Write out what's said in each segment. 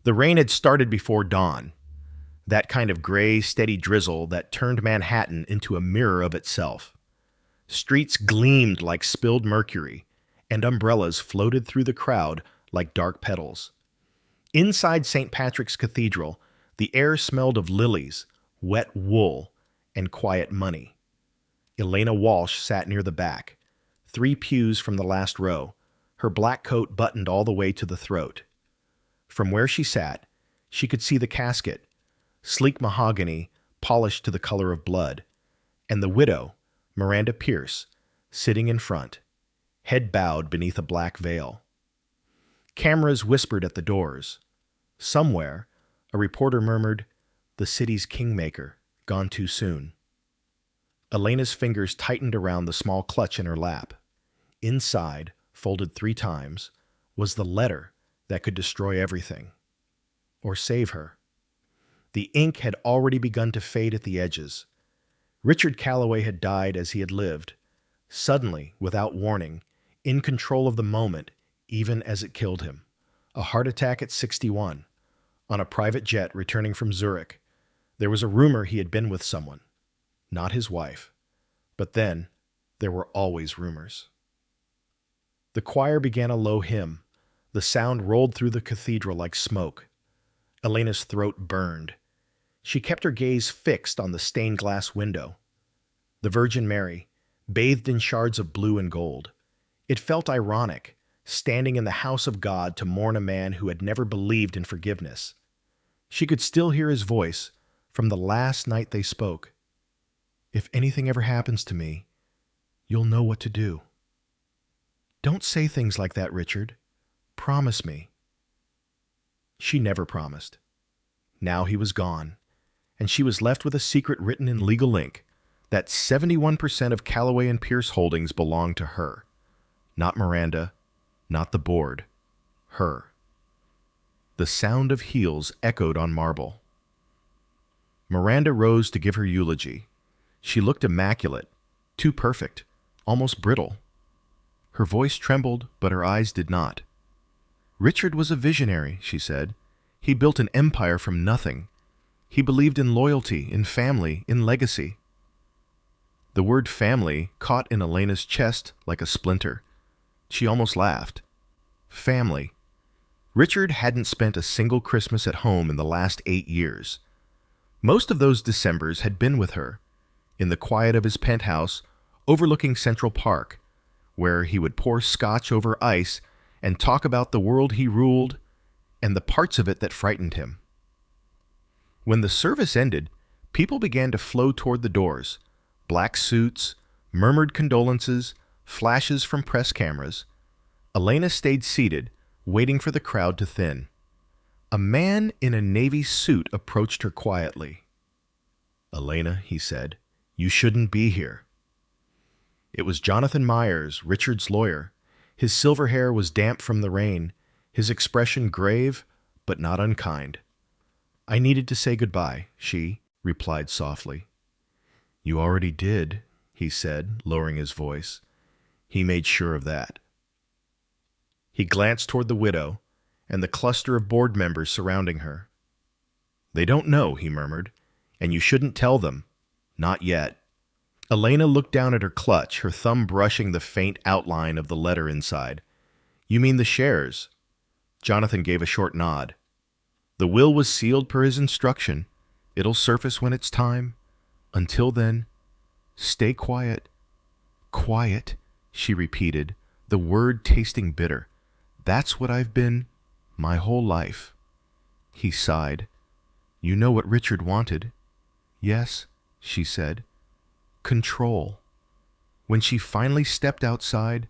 The rain had started before dawn, that kind of gray, steady drizzle that turned Manhattan into a mirror of itself. Streets gleamed like spilled mercury, and umbrellas floated through the crowd like dark petals. Inside St. Patrick's Cathedral, the air smelled of lilies, wet wool, and quiet money. Elena Walsh sat near the back, 3 pews from the last row, her black coat buttoned all the way to the throat. From where she sat, she could see the casket, sleek mahogany polished to the color of blood, and the widow, Miranda Pierce, sitting in front, head bowed beneath a black veil. Cameras whispered at the doors. Somewhere, a reporter murmured, "The city's kingmaker, gone too soon." Elena's fingers tightened around the small clutch in her lap. Inside, folded 3 times, was the letter that could destroy everything. Or save her. The ink had already begun to fade at the edges. Richard Calloway had died as he had lived, suddenly, without warning, in control of the moment, even as it killed him. A heart attack at 61, on a private jet returning from Zurich. There was a rumor he had been with someone, not his wife. But then, there were always rumors. The choir began a low hymn. The sound rolled through the cathedral like smoke. Elena's throat burned. She kept her gaze fixed on the stained glass window. The Virgin Mary, bathed in shards of blue and gold. It felt ironic, standing in the house of God to mourn a man who had never believed in forgiveness. She could still hear his voice from the last night they spoke. "If anything ever happens to me, you'll know what to do." "Don't say things like that, Richard. Promise me." She never promised. Now he was gone, and she was left with a secret written in legal ink that 71% of Calloway and Pierce holdings belonged to her. Not Miranda, not the board. Her. The sound of heels echoed on marble. Miranda rose to give her eulogy. She looked immaculate, too perfect, almost brittle. Her voice trembled, but her eyes did not. "Richard was a visionary," she said. "He built an empire from nothing. He believed in loyalty, in family, in legacy." The word family caught in Elena's chest like a splinter. She almost laughed. Family. Richard hadn't spent a single Christmas at home in the last 8 years. Most of those Decembers had been with her, in the quiet of his penthouse overlooking Central Park, where he would pour scotch over ice and talk about the world he ruled and the parts of it that frightened him. When the service ended, people began to flow toward the doors. Black suits, murmured condolences, flashes from press cameras. Elena stayed seated, waiting for the crowd to thin. A man in a navy suit approached her quietly. "Elena," he said, "you shouldn't be here." It was Jonathan Myers, Richard's lawyer. His silver hair was damp from the rain, his expression grave but not unkind. "I needed to say goodbye," she replied softly. "You already did," he said, lowering his voice. He made sure of that. He glanced toward the widow and the cluster of board members surrounding her. "They don't know," he murmured, "and you shouldn't tell them. Not yet." Elena looked down at her clutch, her thumb brushing the faint outline of the letter inside. "You mean the shares?" Jonathan gave a short nod. "The will was sealed per his instruction. It'll surface when it's time. Until then, stay quiet." "Quiet," she repeated, the word tasting bitter. "That's what I've been my whole life." He sighed. "You know what Richard wanted?" "Yes," she said. "Control." When she finally stepped outside,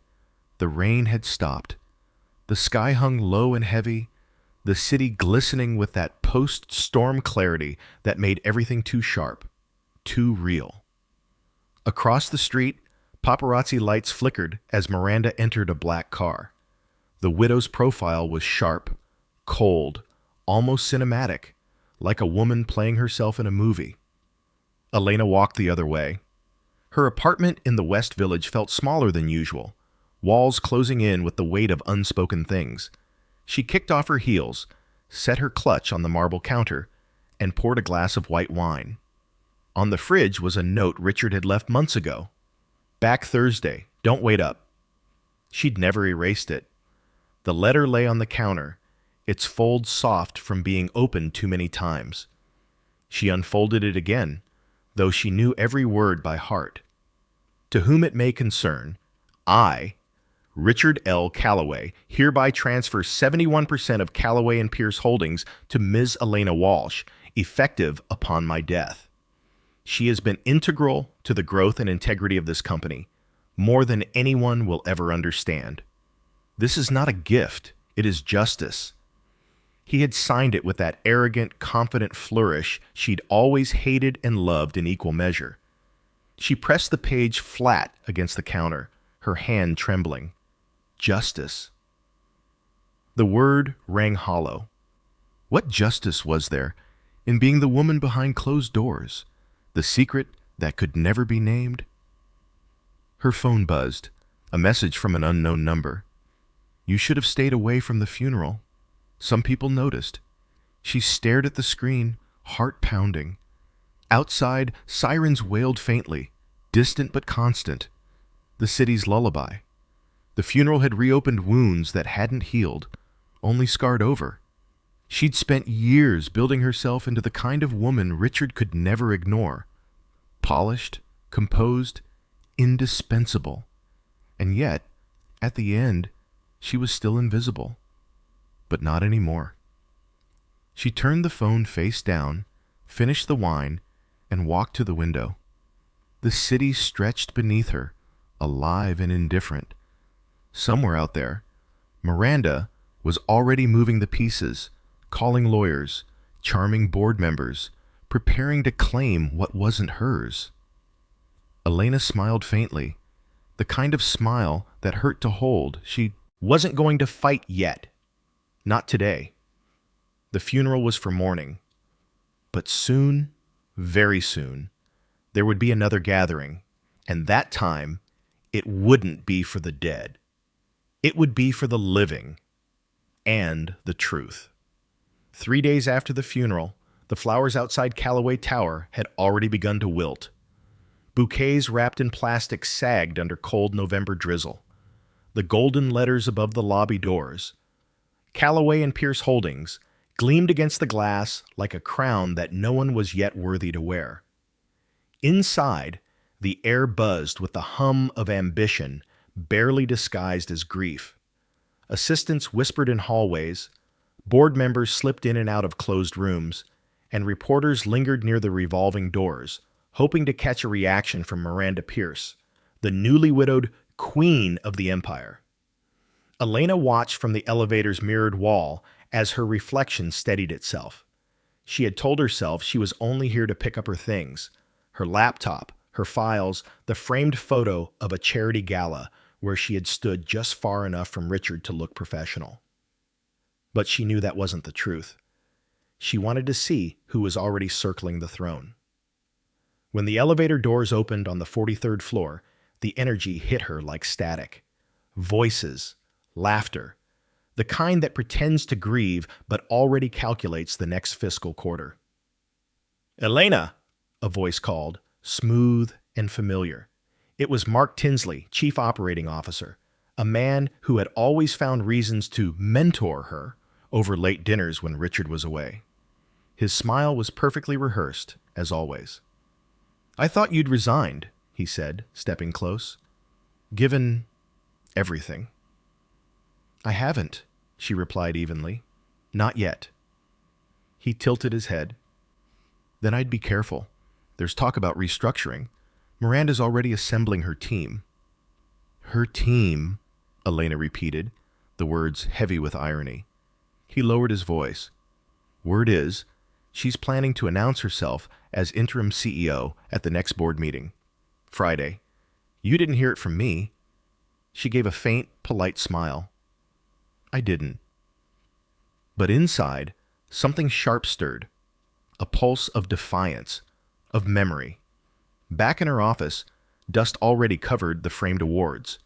the rain had stopped. The sky hung low and heavy, the city glistening with that post-storm clarity that made everything too sharp, too real. Across the street, paparazzi lights flickered as Miranda entered a black car. The widow's profile was sharp, cold, almost cinematic, like a woman playing herself in a movie. Elena walked the other way. Her apartment in the West Village felt smaller than usual, walls closing in with the weight of unspoken things. She kicked off her heels, set her clutch on the marble counter, and poured a glass of white wine. On the fridge was a note Richard had left months ago. "Back Thursday. Don't wait up." She'd never erased it. The letter lay on the counter, its folds soft from being opened too many times. She unfolded it again, though she knew every word by heart. "To whom it may concern, I, Richard L. Calloway, hereby transfer 71% of Calloway and Pierce Holdings to Ms. Elena Walsh, effective upon my death. She has been integral to the growth and integrity of this company, more than anyone will ever understand. This is not a gift, it is justice." He had signed it with that arrogant, confident flourish she'd always hated and loved in equal measure. She pressed the page flat against the counter, her hand trembling. Justice. The word rang hollow. What justice was there in being the woman behind closed doors, the secret that could never be named? Her phone buzzed, a message from an unknown number. "You should have stayed away from the funeral. Some people noticed." She stared at the screen, heart pounding. Outside, sirens wailed faintly, distant but constant. The city's lullaby. The funeral had reopened wounds that hadn't healed, only scarred over. She'd spent years building herself into the kind of woman Richard could never ignore. Polished, composed, indispensable. And yet, at the end, she was still invisible. But not anymore. She turned the phone face down, finished the wine, and walked to the window. The city stretched beneath her, alive and indifferent. Somewhere out there, Miranda was already moving the pieces, calling lawyers, charming board members, preparing to claim what wasn't hers. Elena smiled faintly, the kind of smile that hurt to hold. She wasn't going to fight yet. Not today. The funeral was for mourning. But soon, very soon, there would be another gathering, and that time, it wouldn't be for the dead. It would be for the living and the truth. 3 days after the funeral, the flowers outside Calloway Tower had already begun to wilt. Bouquets wrapped in plastic sagged under cold November drizzle. The golden letters above the lobby doors, Calloway and Pierce Holdings, gleamed against the glass like a crown that no one was yet worthy to wear. Inside, the air buzzed with the hum of ambition, barely disguised as grief. Assistants whispered in hallways, board members slipped in and out of closed rooms, and reporters lingered near the revolving doors, hoping to catch a reaction from Miranda Pierce, the newly widowed queen of the empire. Elena watched from the elevator's mirrored wall as her reflection steadied itself. She had told herself she was only here to pick up her things, her laptop, her files, the framed photo of a charity gala where she had stood just far enough from Richard to look professional. But she knew that wasn't the truth. She wanted to see who was already circling the throne. When the elevator doors opened on the 43rd floor, the energy hit her like static. Voices, laughter, the kind that pretends to grieve but already calculates the next fiscal quarter. "Elena," a voice called, smooth and familiar. It was Mark Tinsley, Chief Operating Officer, a man who had always found reasons to mentor her over late dinners when Richard was away. His smile was perfectly rehearsed, as always. "I thought you'd resigned," he said, stepping close. "Given everything." "I haven't," she replied evenly. "Not yet." He tilted his head. "Then I'd be careful. There's talk about restructuring. Miranda's already assembling her team." "Her team," Elena repeated, the words heavy with irony. He lowered his voice. "Word is, she's planning to announce herself as interim CEO at the next board meeting. Friday. You didn't hear it from me." She gave a faint, polite smile. "I didn't." But inside, something sharp stirred. A pulse of defiance, of memory. Back in her office, dust already covered the framed awards.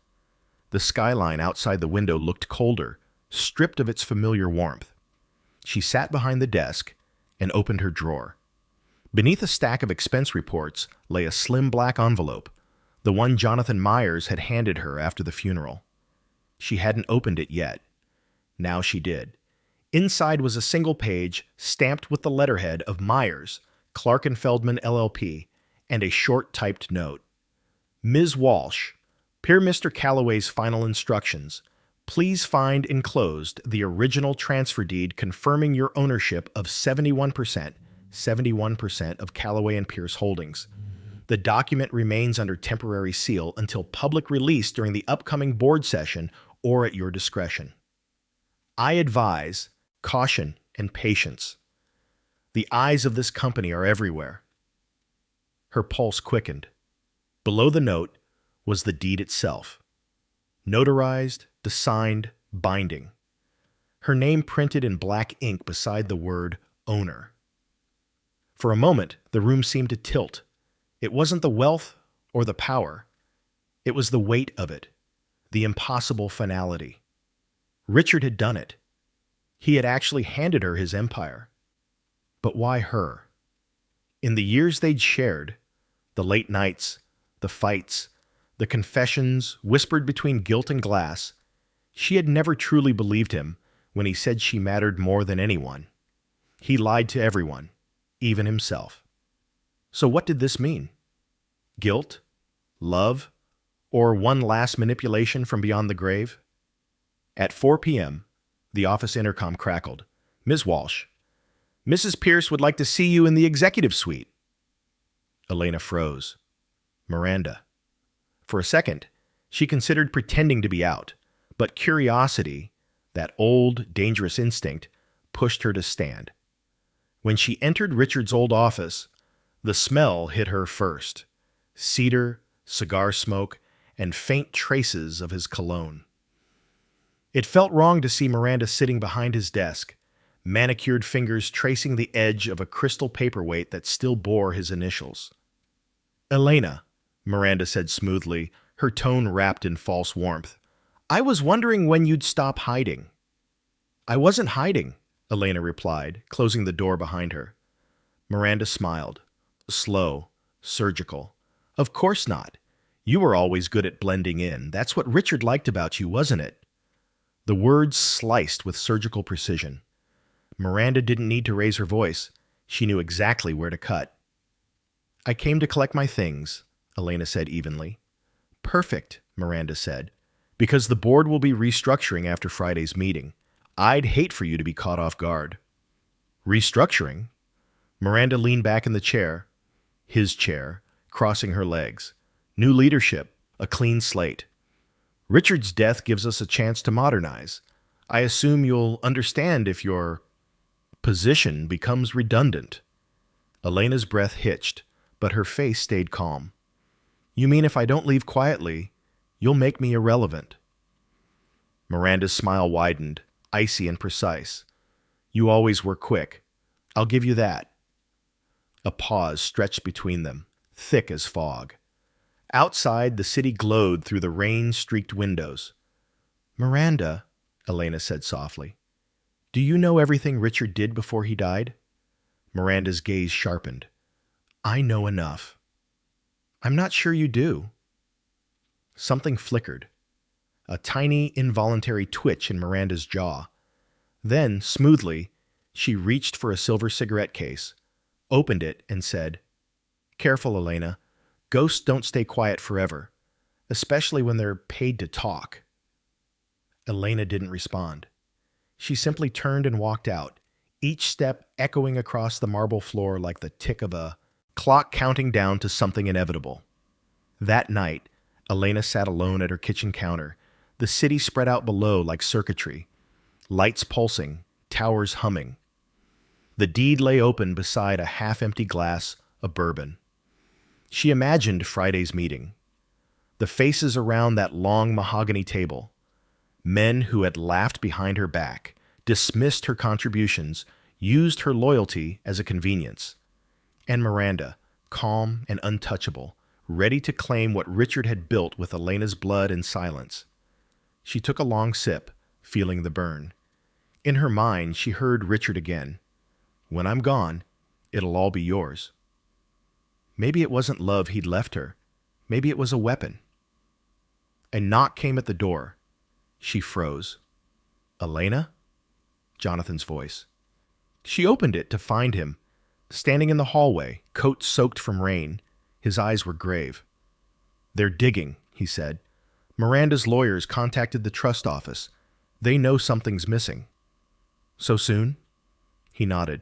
The skyline outside the window looked colder, stripped of its familiar warmth. She sat behind the desk and opened her drawer. Beneath a stack of expense reports lay a slim black envelope, the one Jonathan Myers had handed her after the funeral. She hadn't opened it yet. Now she did. Inside was a single page stamped with the letterhead of Myers, Clark and Feldman LLP, and a short typed note. Ms. Walsh, per Mr. Calloway's final instructions, please find enclosed the original transfer deed confirming your ownership of 71% of Calloway and Pierce Holdings. The document remains under temporary seal until public release during the upcoming board session or at your discretion. I advise caution and patience. The eyes of this company are everywhere. Her pulse quickened. Below the note was the deed itself. Notarized, signed, binding. Her name printed in black ink beside the word owner. For a moment, the room seemed to tilt. It wasn't the wealth or the power. It was the weight of it, the impossible finality. Richard had done it. He had actually handed her his empire. But why her? In the years they'd shared, the late nights, the fights, the confessions whispered between gilt and glass, she had never truly believed him when he said she mattered more than anyone. He lied to everyone, even himself. So what did this mean? Guilt? Love? Or one last manipulation from beyond the grave? At 4 p.m., the office intercom crackled. Ms. Walsh, Mrs. Pierce would like to see you in the executive suite. Elena froze. Miranda. For a second, she considered pretending to be out, but curiosity, that old, dangerous instinct, pushed her to stand. When she entered Richard's old office, the smell hit her first. Cedar, cigar smoke, and faint traces of his cologne. It felt wrong to see Miranda sitting behind his desk, manicured fingers tracing the edge of a crystal paperweight that still bore his initials. Elena, Miranda said smoothly, her tone wrapped in false warmth. I was wondering when you'd stop hiding. I wasn't hiding, Elena replied, closing the door behind her. Miranda smiled. Slow, surgical. Of course not. You were always good at blending in. That's what Richard liked about you, wasn't it? The words sliced with surgical precision. Miranda didn't need to raise her voice. She knew exactly where to cut. I came to collect my things, Elena said evenly. Perfect, Miranda said, because the board will be restructuring after Friday's meeting. I'd hate for you to be caught off guard. Restructuring? Miranda leaned back in the chair, his chair, crossing her legs. New leadership, a clean slate. Richard's death gives us a chance to modernize. I assume you'll understand if your position becomes redundant. Elena's breath hitched, but her face stayed calm. You mean if I don't leave quietly, you'll make me irrelevant? Miranda's smile widened, icy and precise. You always were quick. I'll give you that. A pause stretched between them, thick as fog. Outside, the city glowed through the rain-streaked windows. Miranda, Elena said softly, do you know everything Richard did before he died? Miranda's gaze sharpened. I know enough. I'm not sure you do. Something flickered. A tiny, involuntary twitch in Miranda's jaw. Then, smoothly, she reached for a silver cigarette case, opened it, and said, Careful, Elena. Ghosts don't stay quiet forever, especially when they're paid to talk. Elena didn't respond. She simply turned and walked out, each step echoing across the marble floor like the tick of a clock counting down to something inevitable. That night, Elena sat alone at her kitchen counter, the city spread out below like circuitry, lights pulsing, towers humming. The deed lay open beside a half-empty glass of bourbon. She imagined Friday's meeting. The faces around that long mahogany table. Men who had laughed behind her back, dismissed her contributions, used her loyalty as a convenience. And Miranda, calm and untouchable, ready to claim what Richard had built with Elena's blood and silence. She took a long sip, feeling the burn. In her mind, she heard Richard again. When I'm gone, it'll all be yours. Maybe it wasn't love he'd left her. Maybe it was a weapon. A knock came at the door. She froze. Elena? Jonathan's voice. She opened it to find him, standing in the hallway, coat soaked from rain. His eyes were grave. They're digging, he said. Miranda's lawyers contacted the trust office. They know something's missing. So soon? He nodded.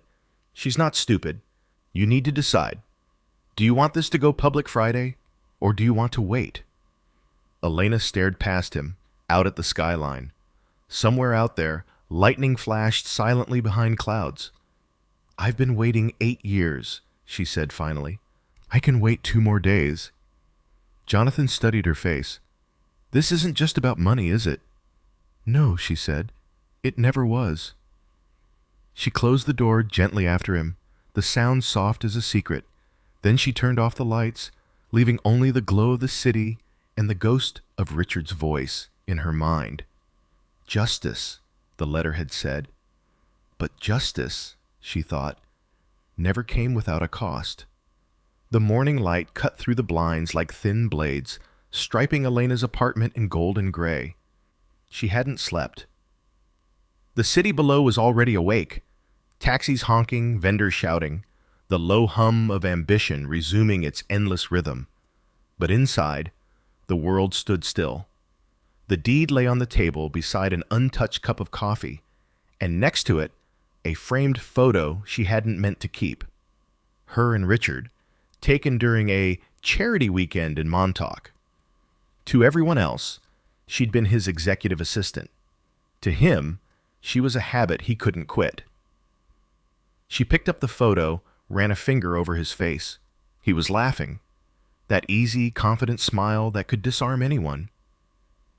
She's not stupid. You need to decide. Do you want this to go public Friday, or do you want to wait? Elena stared past him, out at the skyline. Somewhere out there, lightning flashed silently behind clouds. I've been waiting 8 years, she said finally. I can wait 2 more days. Jonathan studied her face. This isn't just about money, is it? No, she said. It never was. She closed the door gently after him, the sound soft as a secret. Then she turned off the lights, leaving only the glow of the city and the ghost of Richard's voice in her mind. Justice, the letter had said. But justice, she thought, never came without a cost. The morning light cut through the blinds like thin blades, striping Elena's apartment in gold and gray. She hadn't slept. The city below was already awake. Taxis honking, vendors shouting, the low hum of ambition resuming its endless rhythm. But inside, the world stood still. The deed lay on the table beside an untouched cup of coffee, and next to it, a framed photo she hadn't meant to keep. Her and Richard, taken during a charity weekend in Montauk. To everyone else, she'd been his executive assistant. To him, she was a habit he couldn't quit. She picked up the photo, ran a finger over his face. He was laughing. That easy, confident smile that could disarm anyone.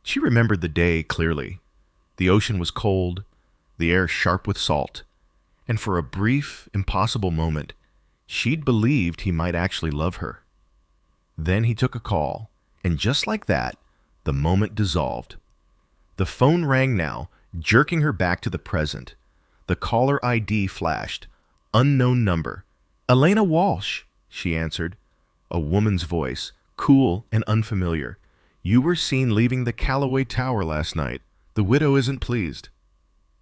She remembered the day clearly. The ocean was cold, the air sharp with salt, and for a brief, impossible moment, she'd believed he might actually love her. Then he took a call, and just like that, the moment dissolved. The phone rang now, jerking her back to the present. The caller ID flashed. Unknown number. Elena Walsh, she answered. A woman's voice, cool and unfamiliar. You were seen leaving the Calloway Tower last night. The widow isn't pleased.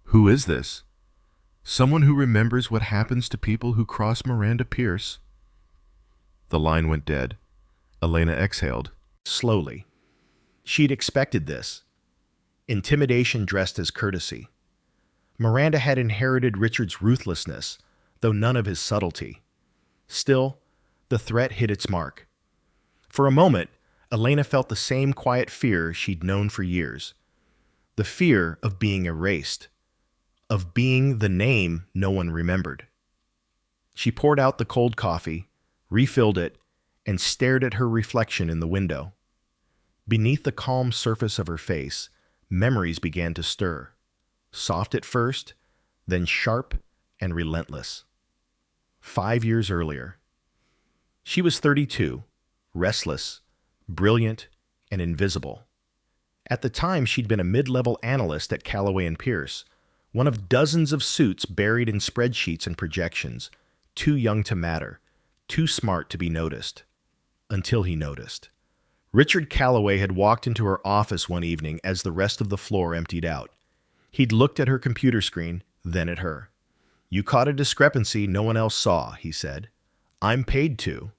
Who is this? Someone who remembers what happens to people who cross Miranda Pierce. The line went dead. Elena exhaled. Slowly. She'd expected this. Intimidation dressed as courtesy. Miranda had inherited Richard's ruthlessness, though none of his subtlety. Still, the threat hit its mark. For a moment, Elena felt the same quiet fear she'd known for years. The fear of being erased, of being the name no one remembered. She poured out the cold coffee, refilled it, and stared at her reflection in the window. Beneath the calm surface of her face, memories began to stir. Soft at first, then sharp and relentless. 5 years earlier. She was 32, restless, brilliant, and invisible. At the time, she'd been a mid-level analyst at Calloway & Pierce, one of dozens of suits buried in spreadsheets and projections, too young to matter, too smart to be noticed. Until he noticed. Richard Calloway had walked into her office one evening as the rest of the floor emptied out. He'd looked at her computer screen, then at her. You caught a discrepancy no one else saw, he said. I'm paid to.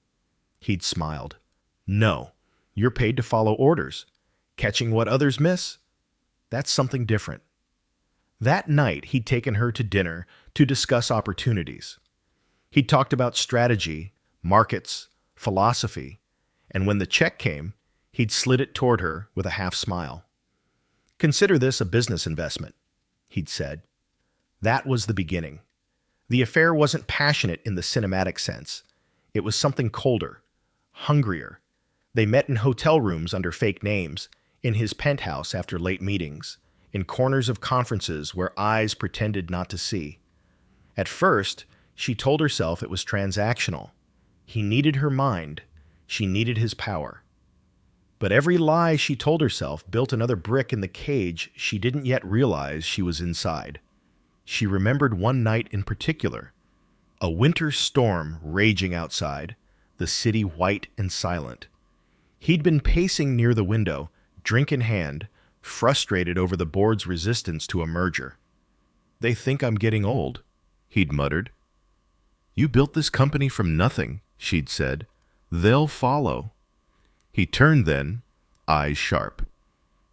He'd smiled. No, you're paid to follow orders. Catching what others miss? That's something different. That night, he'd taken her to dinner to discuss opportunities. He'd talked about strategy, markets, philosophy, and when the check came, he'd slid it toward her with a half smile. Consider this a business investment, he'd said. That was the beginning. The affair wasn't passionate in the cinematic sense. It was something colder, hungrier. They met in hotel rooms under fake names, in his penthouse after late meetings, in corners of conferences where eyes pretended not to see. At first, she told herself it was transactional. He needed her mind. She needed his power. But every lie she told herself built another brick in the cage she didn't yet realize she was inside. She remembered one night in particular, a winter storm raging outside, the city white and silent. He'd been pacing near the window, drink in hand, frustrated over the board's resistance to a merger. "They think I'm getting old," he'd muttered. "You built this company from nothing," she'd said. "They'll follow." He turned then, eyes sharp.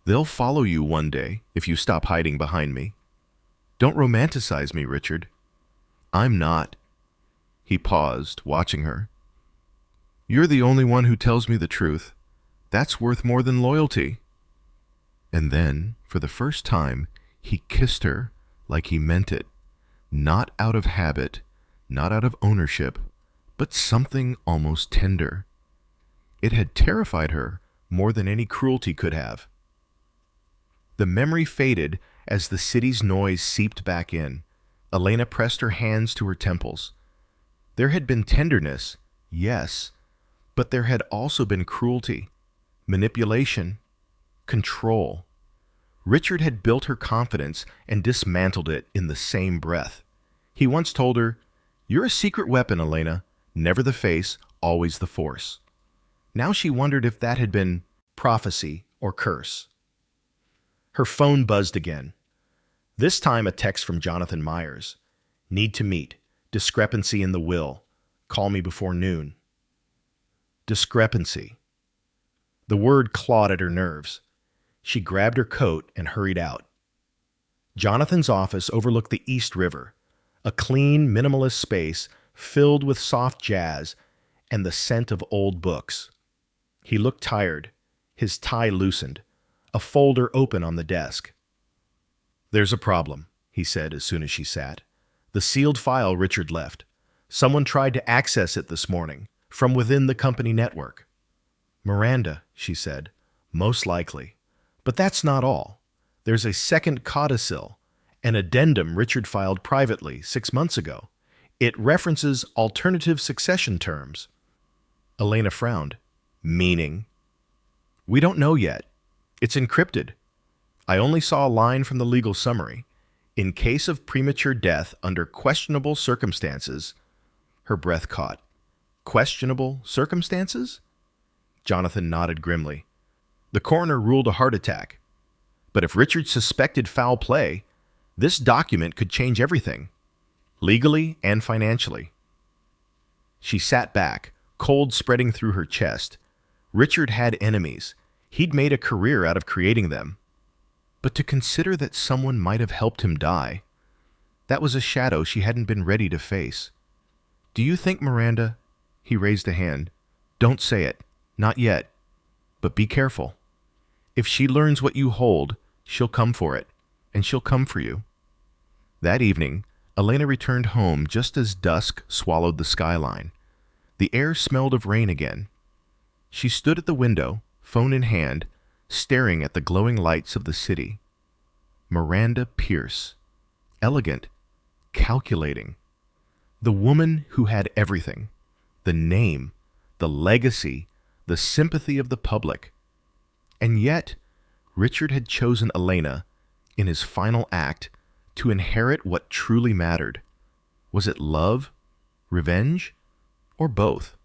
"They'll follow you one day if you stop hiding behind me. Don't romanticize me, Richard. I'm not." He paused, watching her. "You're the only one who tells me the truth. That's worth more than loyalty." And then, for the first time, he kissed her like he meant it, not out of habit, not out of ownership, but something almost tender. It had terrified her more than any cruelty could have. The memory faded as the city's noise seeped back in. Elena pressed her hands to her temples. There had been tenderness, yes, but there had also been cruelty, manipulation, control. Richard had built her confidence and dismantled it in the same breath. He once told her, "You're a secret weapon, Elena, never the face, always the force." Now she wondered if that had been prophecy or curse. Her phone buzzed again. This time a text from Jonathan Myers. "Need to meet. Discrepancy in the will. Call me before noon." Discrepancy. The word clawed at her nerves. She grabbed her coat and hurried out. Jonathan's office overlooked the East River, a clean, minimalist space filled with soft jazz and the scent of old books. He looked tired, his tie loosened, a folder open on the desk. "There's a problem," he said as soon as she sat. "The sealed file Richard left. Someone tried to access it this morning, from within the company network." "Miranda," she said, "most likely. But that's not all. There's a second codicil, an addendum Richard filed privately 6 months ago. It references alternative succession terms." Elena frowned. "Meaning?" "We don't know yet. It's encrypted. I only saw a line from the legal summary. In case of premature death under questionable circumstances." Her breath caught. "Questionable circumstances?" Jonathan nodded grimly. "The coroner ruled a heart attack. But if Richard suspected foul play, this document could change everything, legally and financially." She sat back, cold spreading through her chest. Richard had enemies. He'd made a career out of creating them. But to consider that someone might have helped him die, that was a shadow she hadn't been ready to face. "Do you think, Miranda—" He raised a hand. "Don't say it. Not yet. But be careful. If she learns what you hold, she'll come for it, and she'll come for you." That evening, Elena returned home just as dusk swallowed the skyline. The air smelled of rain again. She stood at the window, phone in hand, staring at the glowing lights of the city. Miranda Pierce. Elegant. Calculating. The woman who had everything. The name, the legacy, the sympathy of the public. And yet, Richard had chosen Elena, in his final act, to inherit what truly mattered. Was it love, revenge, or both?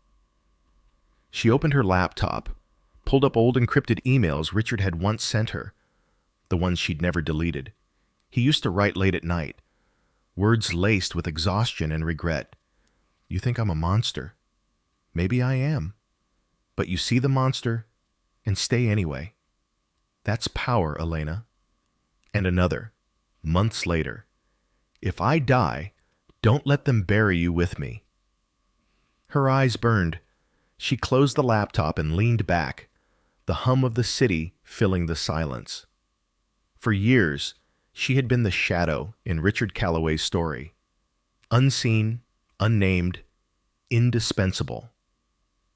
She opened her laptop, pulled up old encrypted emails Richard had once sent her, the ones she'd never deleted. He used to write late at night, words laced with exhaustion and regret. "You think I'm a monster. Maybe I am. But you see the monster and stay anyway. That's power, Elena." And another, months later. "If I die, don't let them bury you with me." Her eyes burned. She closed the laptop and leaned back, the hum of the city filling the silence. For years, she had been the shadow in Richard Calloway's story. Unseen, unnamed, indispensable.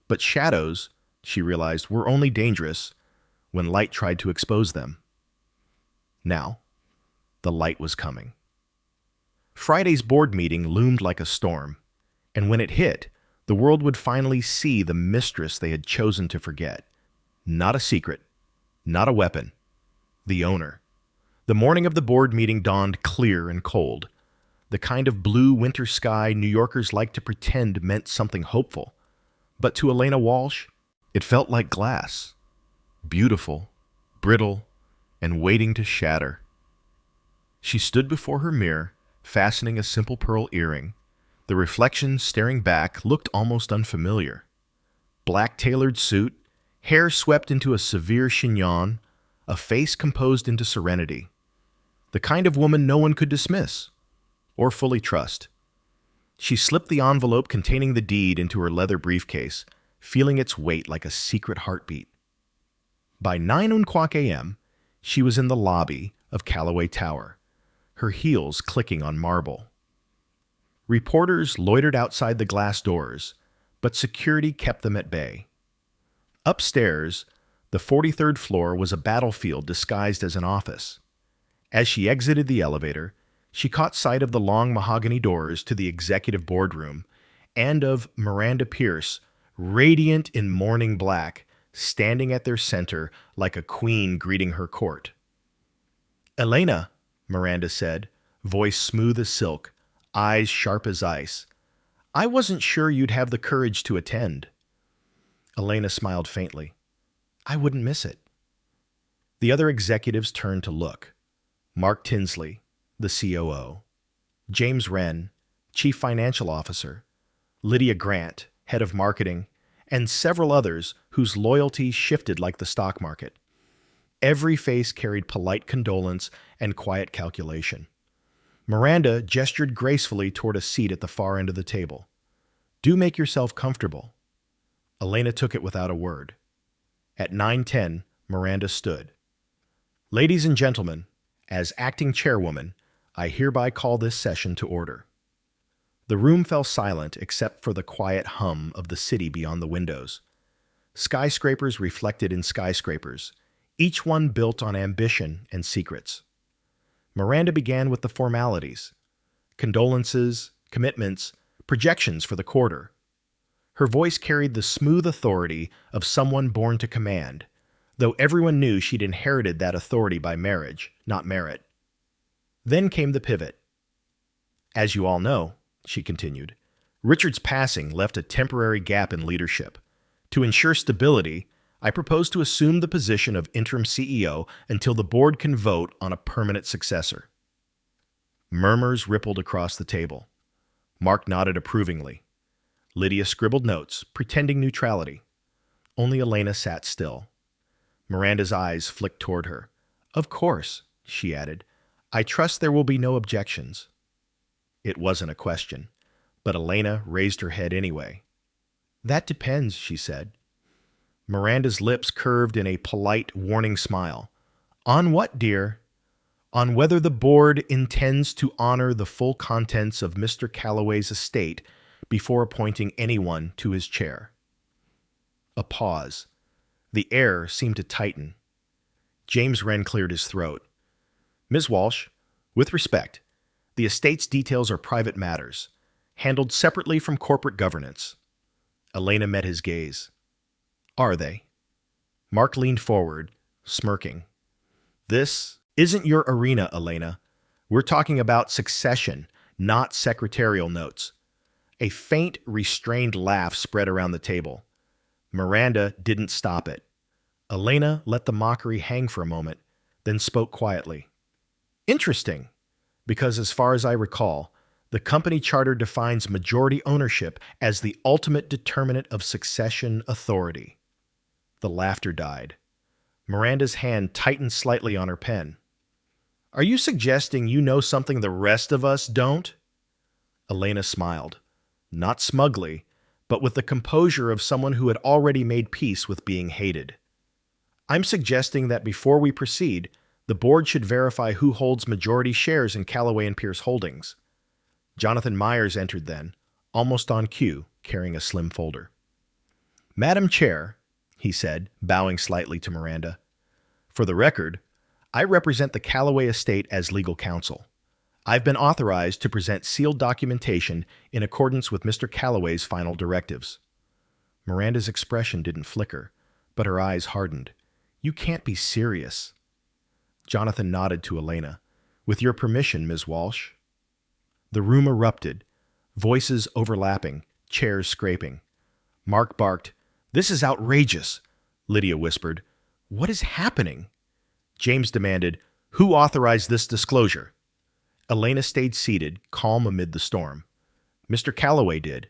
But shadows, she realized, were only dangerous when light tried to expose them. Now, the light was coming. Friday's board meeting loomed like a storm, and when it hit, the world would finally see the mistress they had chosen to forget. Not a secret, not a weapon, the owner. The morning of the board meeting dawned clear and cold. the kind of blue winter sky New Yorkers like to pretend meant something hopeful. But to Elena Walsh, it felt like glass, beautiful, brittle, and waiting to shatter. She stood before her mirror, fastening a simple pearl earring. The reflection staring back looked almost unfamiliar. Black tailored suit, hair swept into a severe chignon, a face composed into serenity. The kind of woman no one could dismiss or fully trust. She slipped the envelope containing the deed into her leather briefcase, feeling its weight like a secret heartbeat. By 9:00 a.m., she was in the lobby of Calloway Tower, her heels clicking on marble. Reporters loitered outside the glass doors, but security kept them at bay. Upstairs, the 43rd floor was a battlefield disguised as an office. As she exited the elevator, she caught sight of the long mahogany doors to the executive boardroom and of Miranda Pierce, radiant in morning black, standing at their center like a queen greeting her court. "Elena," Miranda said, voice smooth as silk, eyes sharp as ice. "I wasn't sure you'd have the courage to attend." Elena smiled faintly. "I wouldn't miss it." The other executives turned to look. Mark Tinsley, the COO, James Wren, Chief Financial Officer, Lydia Grant, Head of Marketing, and several others whose loyalty shifted like the stock market. Every face carried polite condolence and quiet calculation. Miranda gestured gracefully toward a seat at the far end of the table. "Do make yourself comfortable." Elena took it without a word. At 9:10, Miranda stood. "Ladies and gentlemen, as acting chairwoman, I hereby call this session to order." The room fell silent except for the quiet hum of the city beyond the windows. Skyscrapers reflected in skyscrapers, each one built on ambition and secrets. Miranda began with the formalities: condolences, commitments, projections for the quarter. Her voice carried the smooth authority of someone born to command, though everyone knew she'd inherited that authority by marriage, not merit. Then came the pivot. "As you all know," she continued, "Richard's passing left a temporary gap in leadership. To ensure stability, I propose to assume the position of interim CEO until the board can vote on a permanent successor." Murmurs rippled across the table. Mark nodded approvingly. Lydia scribbled notes, pretending neutrality. Only Elena sat still. Miranda's eyes flicked toward her. "Of course," she added. "I trust there will be no objections." It wasn't a question, but Elena raised her head anyway. "That depends," she said. Miranda's lips curved in a polite, warning smile. "On what, dear?" "On whether the board intends to honor the full contents of Mr. Calloway's estate before appointing anyone to his chair." A pause. The air seemed to tighten. James Wren cleared his throat. "Ms. Walsh, with respect, the estate's details are private matters, handled separately from corporate governance." Elena met his gaze. "Are they?" Mark leaned forward, smirking. "This isn't your arena, Elena. We're talking about succession, not secretarial notes." A faint, restrained laugh spread around the table. Miranda didn't stop it. Elena let the mockery hang for a moment, then spoke quietly. "Interesting, because as far as I recall, the company charter defines majority ownership as the ultimate determinant of succession authority." The laughter died. Miranda's hand tightened slightly on her pen. "Are you suggesting you know something the rest of us don't?" Elena smiled, not smugly, but with the composure of someone who had already made peace with being hated. "I'm suggesting that before we proceed, the board should verify who holds majority shares in Calloway and Pierce Holdings." Jonathan Myers entered then, almost on cue, carrying a slim folder. "Madam Chair," he said, bowing slightly to Miranda, "for the record, I represent the Calloway estate as legal counsel. I've been authorized to present sealed documentation in accordance with Mr. Calloway's final directives." Miranda's expression didn't flicker, but her eyes hardened. "You can't be serious." Jonathan nodded to Elena. "With your permission, Ms. Walsh." The room erupted, voices overlapping, chairs scraping. Mark barked, "This is outrageous!" Lydia whispered, "What is happening?" James demanded, "Who authorized this disclosure?" Elena stayed seated, calm amid the storm. "Mr. Calloway did."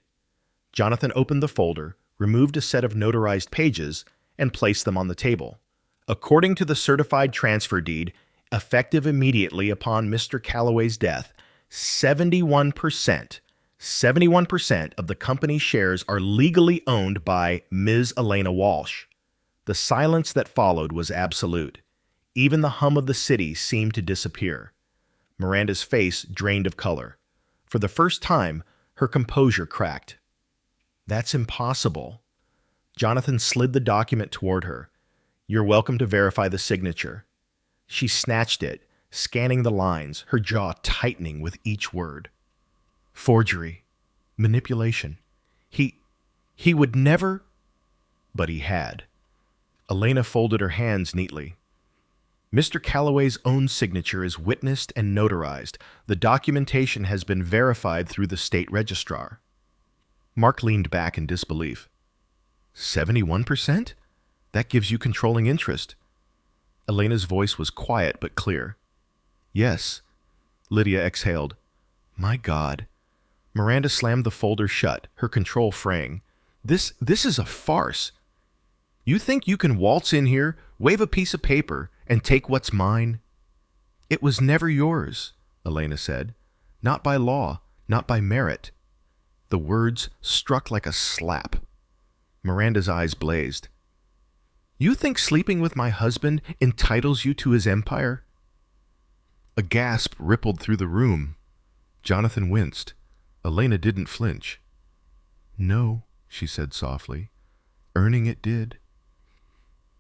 Jonathan opened the folder, removed a set of notarized pages, and placed them on the table. According to the certified transfer deed, effective immediately upon Mr. Calloway's death, 71% of the company's shares are legally owned by Ms. Elena Walsh. The silence that followed was absolute. Even the hum of the city seemed to disappear. Miranda's face drained of color. For the first time, her composure cracked. "That's impossible." Jonathan slid the document toward her. "You're welcome to verify the signature." She snatched it, scanning the lines, her jaw tightening with each word. Forgery. Manipulation. He would never... But he had. Elena folded her hands neatly. "Mr. Calloway's own signature is witnessed and notarized. The documentation has been verified through the state registrar." Mark leaned back in disbelief. 71%? That gives you controlling interest. Elena's voice was quiet but clear. "Yes." Lydia exhaled. "My God." Miranda slammed the folder shut, her control fraying. This is a farce. You think you can waltz in here, wave a piece of paper, and take what's mine?" "It was never yours," Elena said. "Not by law, not by merit." The words struck like a slap. Miranda's eyes blazed. "You think sleeping with my husband entitles you to his empire?" A gasp rippled through the room. Jonathan winced. Elena didn't flinch. "No," she said softly. "Earning it did."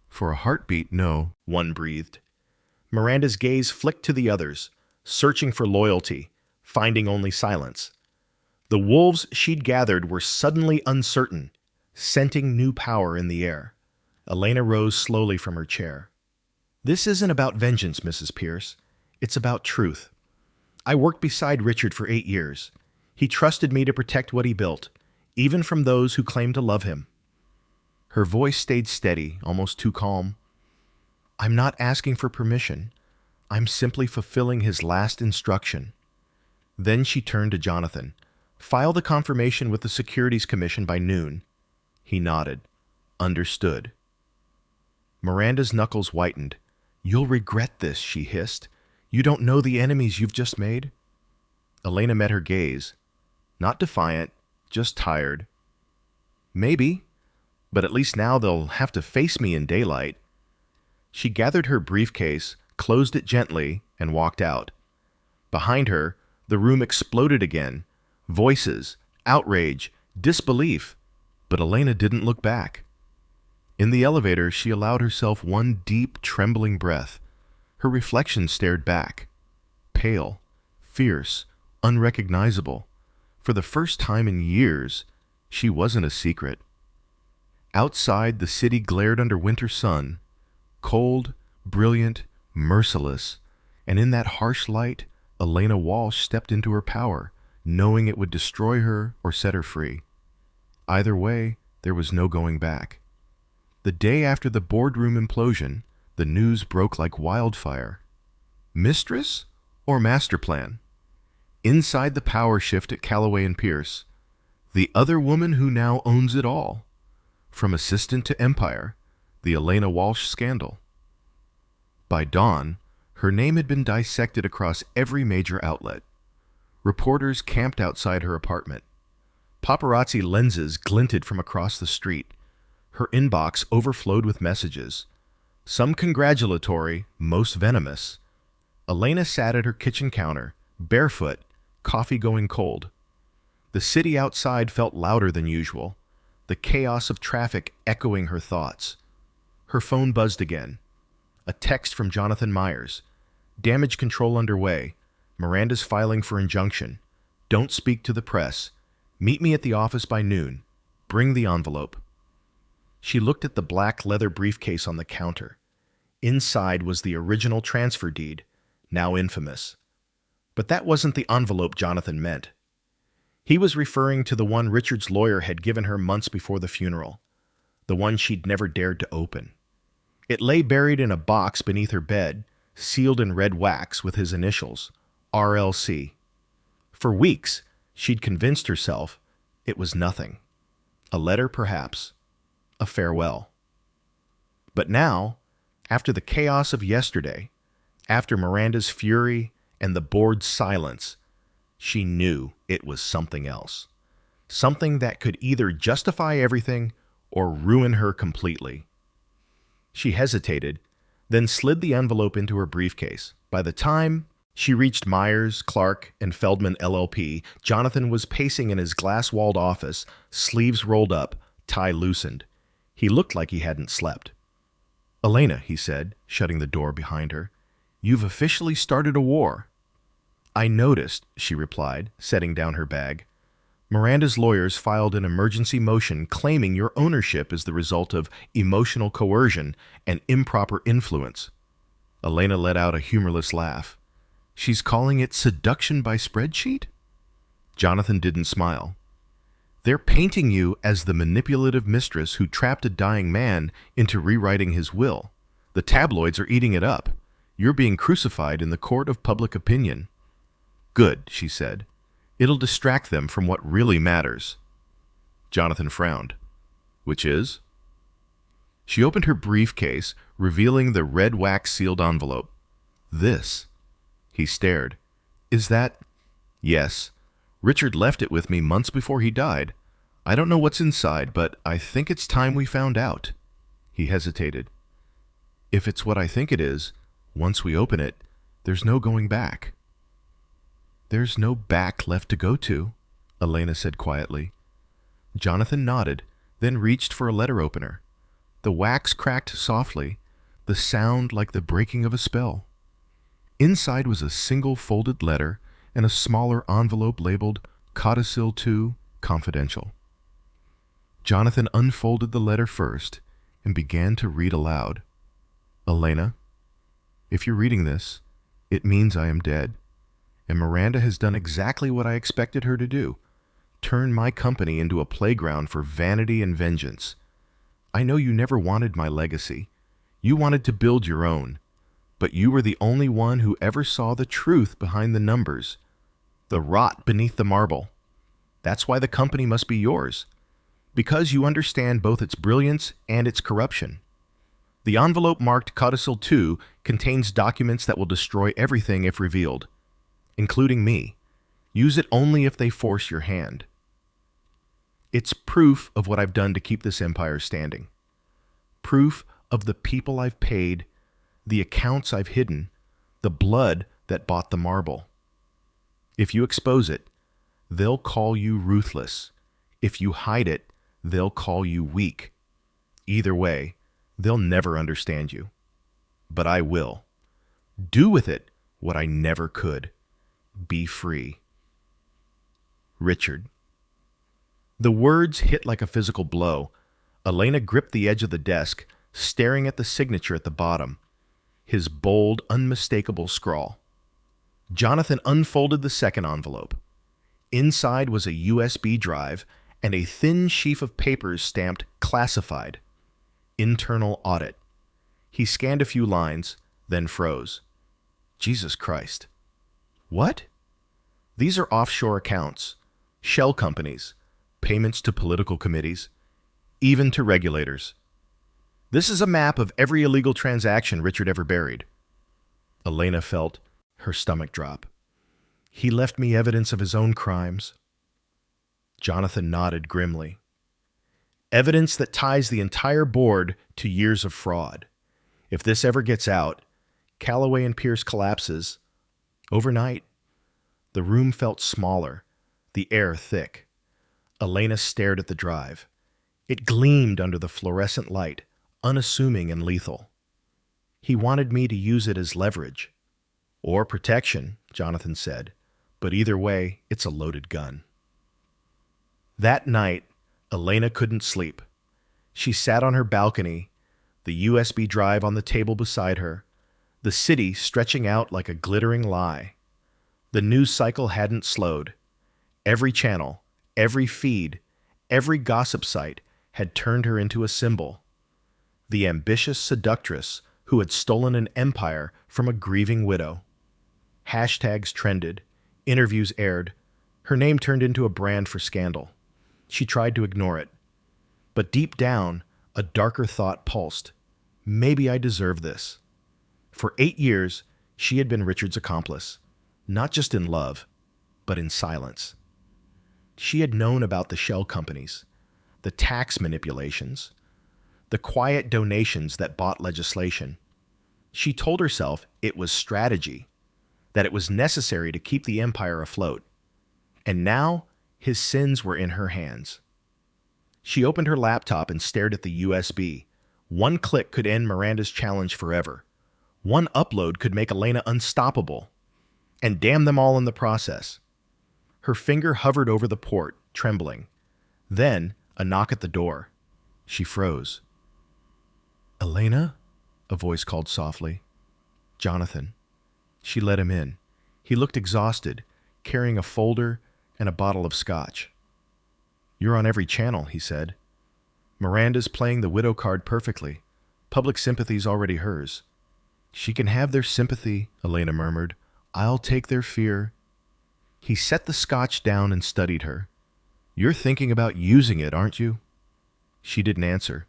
"For a heartbeat, no," one breathed. Miranda's gaze flicked to the others, searching for loyalty, finding only silence. The wolves she'd gathered were suddenly uncertain, scenting new power in the air. Elena rose slowly from her chair. "This isn't about vengeance, Mrs. Pierce. It's about truth. I worked beside Richard for 8 years. He trusted me to protect what he built, even from those who claimed to love him." Her voice stayed steady, almost too calm. "I'm not asking for permission. I'm simply fulfilling his last instruction." Then she turned to Jonathan. "File the confirmation with the Securities Commission by noon." He nodded. "Understood." Miranda's knuckles whitened. "You'll regret this," she hissed. "You don't know the enemies you've just made." Elena met her gaze. Not defiant, just tired. "Maybe, but at least now they'll have to face me in daylight." She gathered her briefcase, closed it gently, and walked out. Behind her, the room exploded again. Voices, outrage, disbelief. But Elena didn't look back. In the elevator, she allowed herself one deep, trembling breath. Her reflection stared back. Pale, fierce, unrecognizable. For the first time in years, she wasn't a secret. Outside, the city glared under winter sun, cold, brilliant, merciless, and in that harsh light, Elena Walsh stepped into her power, knowing it would destroy her or set her free. Either way, there was no going back. The day after the boardroom implosion, the news broke like wildfire. Mistress or master plan? Inside the power shift at Calloway and Pierce, the other woman who now owns it all. From assistant to empire, the Elena Walsh scandal. By dawn, her name had been dissected across every major outlet. Reporters camped outside her apartment. Paparazzi lenses glinted from across the street. Her inbox overflowed with messages. Some congratulatory, most venomous. Elena sat at her kitchen counter, barefoot, coffee going cold. The city outside felt louder than usual, the chaos of traffic echoing her thoughts. Her phone buzzed again. A text from Jonathan Myers. Damage control underway. Miranda's filing for injunction. Don't speak to the press. Meet me at the office by noon. Bring the envelope. She looked at the black leather briefcase on the counter. Inside was the original transfer deed, now infamous. But that wasn't the envelope Jonathan meant. He was referring to the one Richard's lawyer had given her months before the funeral, the one she'd never dared to open. It lay buried in a box beneath her bed, sealed in red wax with his initials, RLC. For weeks, she'd convinced herself it was nothing. A letter, perhaps. A farewell. But now, after the chaos of yesterday, after Miranda's fury and the board's silence, she knew it was something else. Something that could either justify everything or ruin her completely. She hesitated, then slid the envelope into her briefcase. By the time she reached Myers, Clark, and Feldman LLP, Jonathan was pacing in his glass-walled office, sleeves rolled up, tie loosened. He looked like he hadn't slept. "Elena," he said, shutting the door behind her, "you've officially started a war." "I noticed," she replied, setting down her bag. "Miranda's lawyers filed an emergency motion claiming your ownership is the result of emotional coercion and improper influence." Elena let out a humorless laugh. "She's calling it seduction by spreadsheet?" Jonathan didn't smile. "They're painting you as the manipulative mistress who trapped a dying man into rewriting his will. The tabloids are eating it up. You're being crucified in the court of public opinion." "Good," she said. "It'll distract them from what really matters." Jonathan frowned. "Which is?" She opened her briefcase, revealing the red wax-sealed envelope. "This." He stared. "Is that—" "Yes. Richard left it with me months before he died. I don't know what's inside, but I think it's time we found out." He hesitated. "If it's what I think it is, once we open it, there's no going back." "There's no back left to go to," Elena said quietly. Jonathan nodded, then reached for a letter opener. The wax cracked softly, the sound like the breaking of a spell. Inside was a single folded letter and a smaller envelope labeled Codicil 2, Confidential. Jonathan unfolded the letter first and began to read aloud. "Elena, if you're reading this, it means I am dead, and Miranda has done exactly what I expected her to do, turn my company into a playground for vanity and vengeance. I know you never wanted my legacy. You wanted to build your own. But you were the only one who ever saw the truth behind the numbers, the rot beneath the marble. That's why the company must be yours, because you understand both its brilliance and its corruption. The envelope marked Codicil 2 contains documents that will destroy everything if revealed, including me. Use it only if they force your hand. It's proof of what I've done to keep this empire standing. Proof of the people I've paid, the accounts I've hidden, the blood that bought the marble. If you expose it, they'll call you ruthless. If you hide it, they'll call you weak. Either way, they'll never understand you. But I will. Do with it what I never could. Be free. Richard. The words hit like a physical blow. Elena gripped the edge of the desk, staring at the signature at the bottom. His bold, unmistakable scrawl. Jonathan unfolded the second envelope. Inside was a USB drive and a thin sheaf of papers stamped Classified. Internal Audit. He scanned a few lines, then froze. Jesus Christ. What? These are offshore accounts, shell companies, payments to political committees, even to regulators. This is a map of every illegal transaction Richard ever buried. Elena felt her stomach drop. He left me evidence of his own crimes. Jonathan nodded grimly. Evidence that ties the entire board to years of fraud. If this ever gets out, Calloway and Pierce collapses. Overnight, the room felt smaller, the air thick. Elena stared at the drive. It gleamed under the fluorescent light, unassuming and lethal. He wanted me to use it as leverage. Or protection, Jonathan said, but either way, it's a loaded gun. That night, Elena couldn't sleep. She sat on her balcony, the USB drive on the table beside her, the city stretching out like a glittering lie. The news cycle hadn't slowed. Every channel, every feed, every gossip site had turned her into a symbol. The ambitious seductress who had stolen an empire from a grieving widow. Hashtags trended, interviews aired, her name turned into a brand for scandal. She tried to ignore it. But deep down, a darker thought pulsed. Maybe I deserve this. For 8 years, she had been Richard's accomplice, not just in love, but in silence. She had known about the shell companies, the tax manipulations, the quiet donations that bought legislation. She told herself it was strategy, that it was necessary to keep the empire afloat. And now, his sins were in her hands. She opened her laptop and stared at the USB. One click could end Miranda's challenge forever. One upload could make Elena unstoppable. And damn them all in the process. Her finger hovered over the port, trembling. Then, a knock at the door. She froze. "Elena?" a voice called softly. "Jonathan." She let him in. He looked exhausted, carrying a folder and a bottle of scotch. "You're on every channel," he said. "Miranda's playing the widow card perfectly. Public sympathy's already hers." "She can have their sympathy," Elena murmured. "I'll take their fear." He set the scotch down and studied her. "You're thinking about using it, aren't you?" She didn't answer.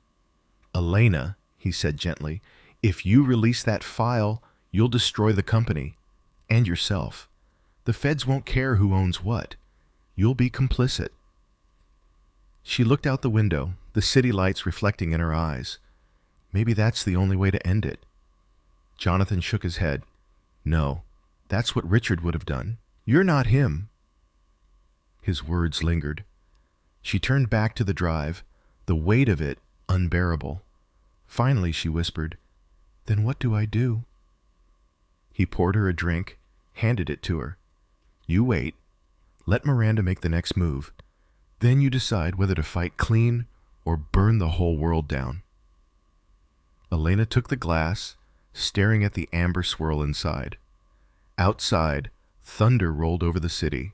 "Elena," he said gently, "if you release that file, you'll destroy the company. And yourself. The feds won't care who owns what. You'll be complicit." She looked out the window, the city lights reflecting in her eyes. Maybe that's the only way to end it. Jonathan shook his head. "No, that's what Richard would have done. You're not him." His words lingered. She turned back to the drive, the weight of it unbearable. Finally, she whispered, "Then what do I do?" He poured her a drink, handed it to her. "You wait. Let Miranda make the next move. Then you decide whether to fight clean or burn the whole world down." Elena took the glass, staring at the amber swirl inside. Outside, thunder rolled over the city.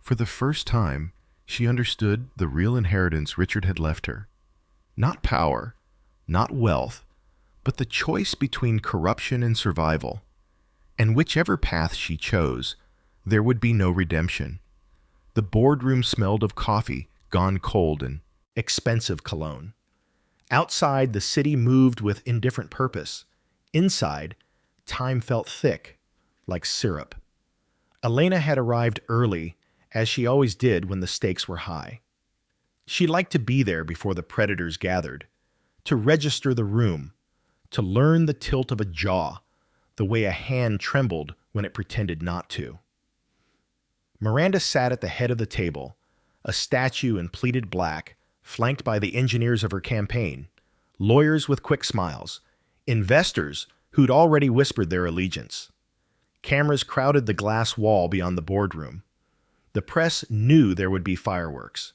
For the first time, she understood the real inheritance Richard had left her. Not power, not wealth, but the choice between corruption and survival. And whichever path she chose, there would be no redemption. The boardroom smelled of coffee gone cold and expensive cologne. Outside, the city moved with indifferent purpose. Inside, time felt thick, like syrup. Elena had arrived early, as she always did when the stakes were high. She liked to be there before the predators gathered, to register the room, to learn the tilt of a jaw, the way a hand trembled when it pretended not to. Miranda sat at the head of the table, a statue in pleated black, flanked by the engineers of her campaign, lawyers with quick smiles, investors who'd already whispered their allegiance. Cameras crowded the glass wall beyond the boardroom. The press knew there would be fireworks.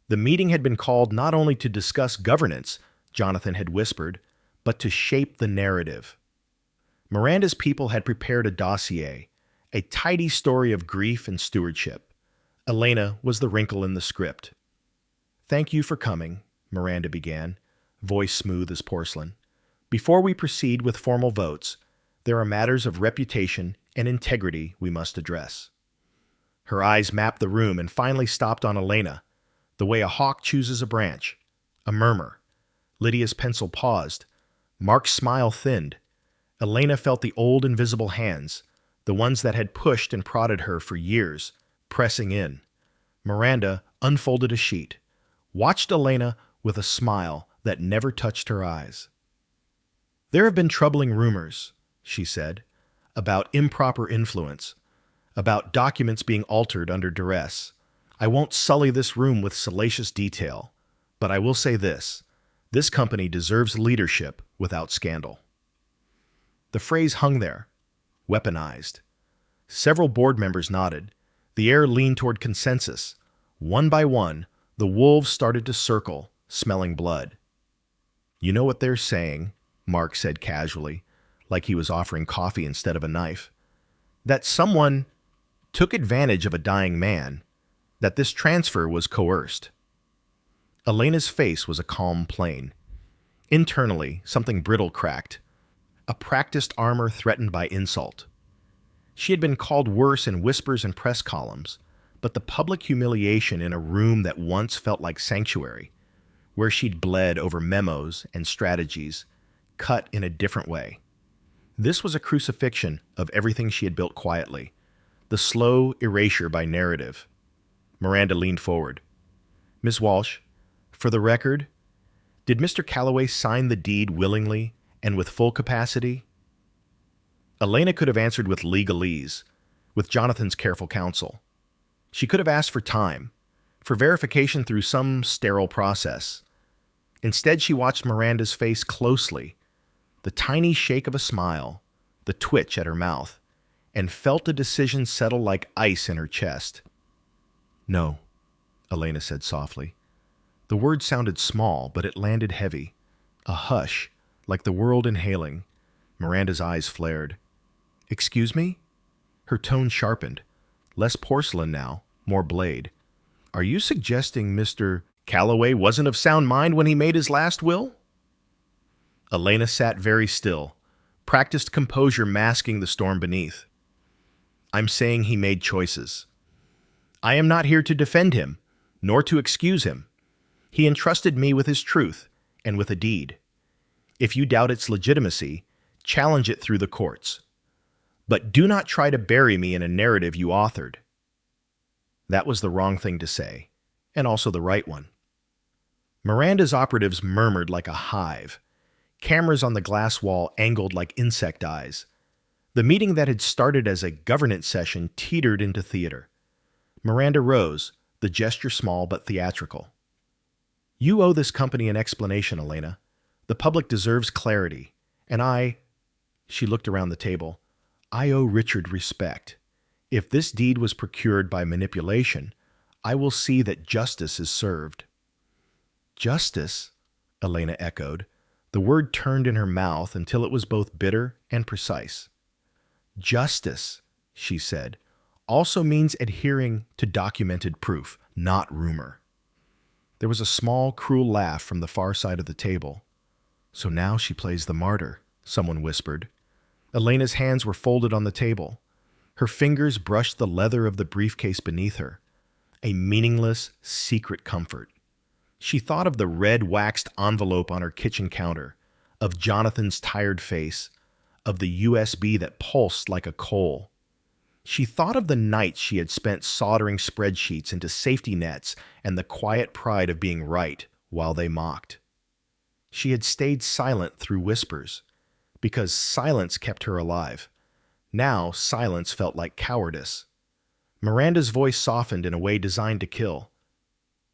The meeting had been called not only to discuss governance, Jonathan had whispered, but to shape the narrative. Miranda's people had prepared a dossier, a tidy story of grief and stewardship. Elena was the wrinkle in the script. "Thank you for coming," Miranda began, voice smooth as porcelain. "Before we proceed with formal votes, there are matters of reputation and integrity we must address." Her eyes mapped the room and finally stopped on Elena, the way a hawk chooses a branch. A murmur. Lydia's pencil paused. Mark's smile thinned. Elena felt the old invisible hands, the ones that had pushed and prodded her for years, pressing in. Miranda unfolded a sheet, watched Elena with a smile that never touched her eyes. "There have been troubling rumors," she said, "about improper influence, about documents being altered under duress. I won't sully this room with salacious detail, but I will say this. This company deserves leadership without scandal." The phrase hung there, weaponized. Several board members nodded. The air leaned toward consensus. One by one, the wolves started to circle, smelling blood. "You know what they're saying," Mark said casually, like he was offering coffee instead of a knife. "That someone took advantage of a dying man, that this transfer was coerced. Elena's face was a calm plane. Internally, something brittle cracked. A practiced armor threatened by insult. She had been called worse in whispers and press columns, but the public humiliation in a room that once felt like sanctuary, where she'd bled over memos and strategies, cut in a different way. This was a crucifixion of everything she had built quietly, the slow erasure by narrative. Miranda leaned forward. "Miss Walsh, for the record, did Mr. Calloway sign the deed willingly and with full capacity?" Elena could have answered with legalese, with Jonathan's careful counsel. She could have asked for time, for verification through some sterile process. Instead, she watched Miranda's face closely, the tiny shake of a smile, the twitch at her mouth, and felt the decision settle like ice in her chest. "No," Elena said softly. The word sounded small, but it landed heavy. A hush, like the world inhaling. Miranda's eyes flared. "Excuse me?" Her tone sharpened. Less porcelain now, more blade. "Are you suggesting Mr. Calloway wasn't of sound mind when he made his last will?" Elena sat very still, practiced composure masking the storm beneath. "I'm saying he made choices. I am not here to defend him, nor to excuse him. He entrusted me with his truth and with a deed. If you doubt its legitimacy, challenge it through the courts. But do not try to bury me in a narrative you authored." That was the wrong thing to say, and also the right one. Miranda's operatives murmured like a hive. Cameras on the glass wall angled like insect eyes. The meeting that had started as a governance session teetered into theater. Miranda rose, the gesture small but theatrical. "You owe this company an explanation, Elena. The public deserves clarity, and she looked around the table, "I owe Richard respect. If this deed was procured by manipulation, I will see that justice is served." "Justice?" Elena echoed. The word turned in her mouth until it was both bitter and precise. "Justice," she said, "also means adhering to documented proof, not rumor." There was a small, cruel laugh from the far side of the table. "So now she plays the martyr," someone whispered. Elena's hands were folded on the table. Her fingers brushed the leather of the briefcase beneath her, a meaningless, secret comfort. She thought of the red waxed envelope on her kitchen counter, of Jonathan's tired face, of the USB that pulsed like a coal. She thought of the nights she had spent soldering spreadsheets into safety nets and the quiet pride of being right while they mocked. She had stayed silent through whispers, because silence kept her alive. Now silence felt like cowardice. Miranda's voice softened in a way designed to kill.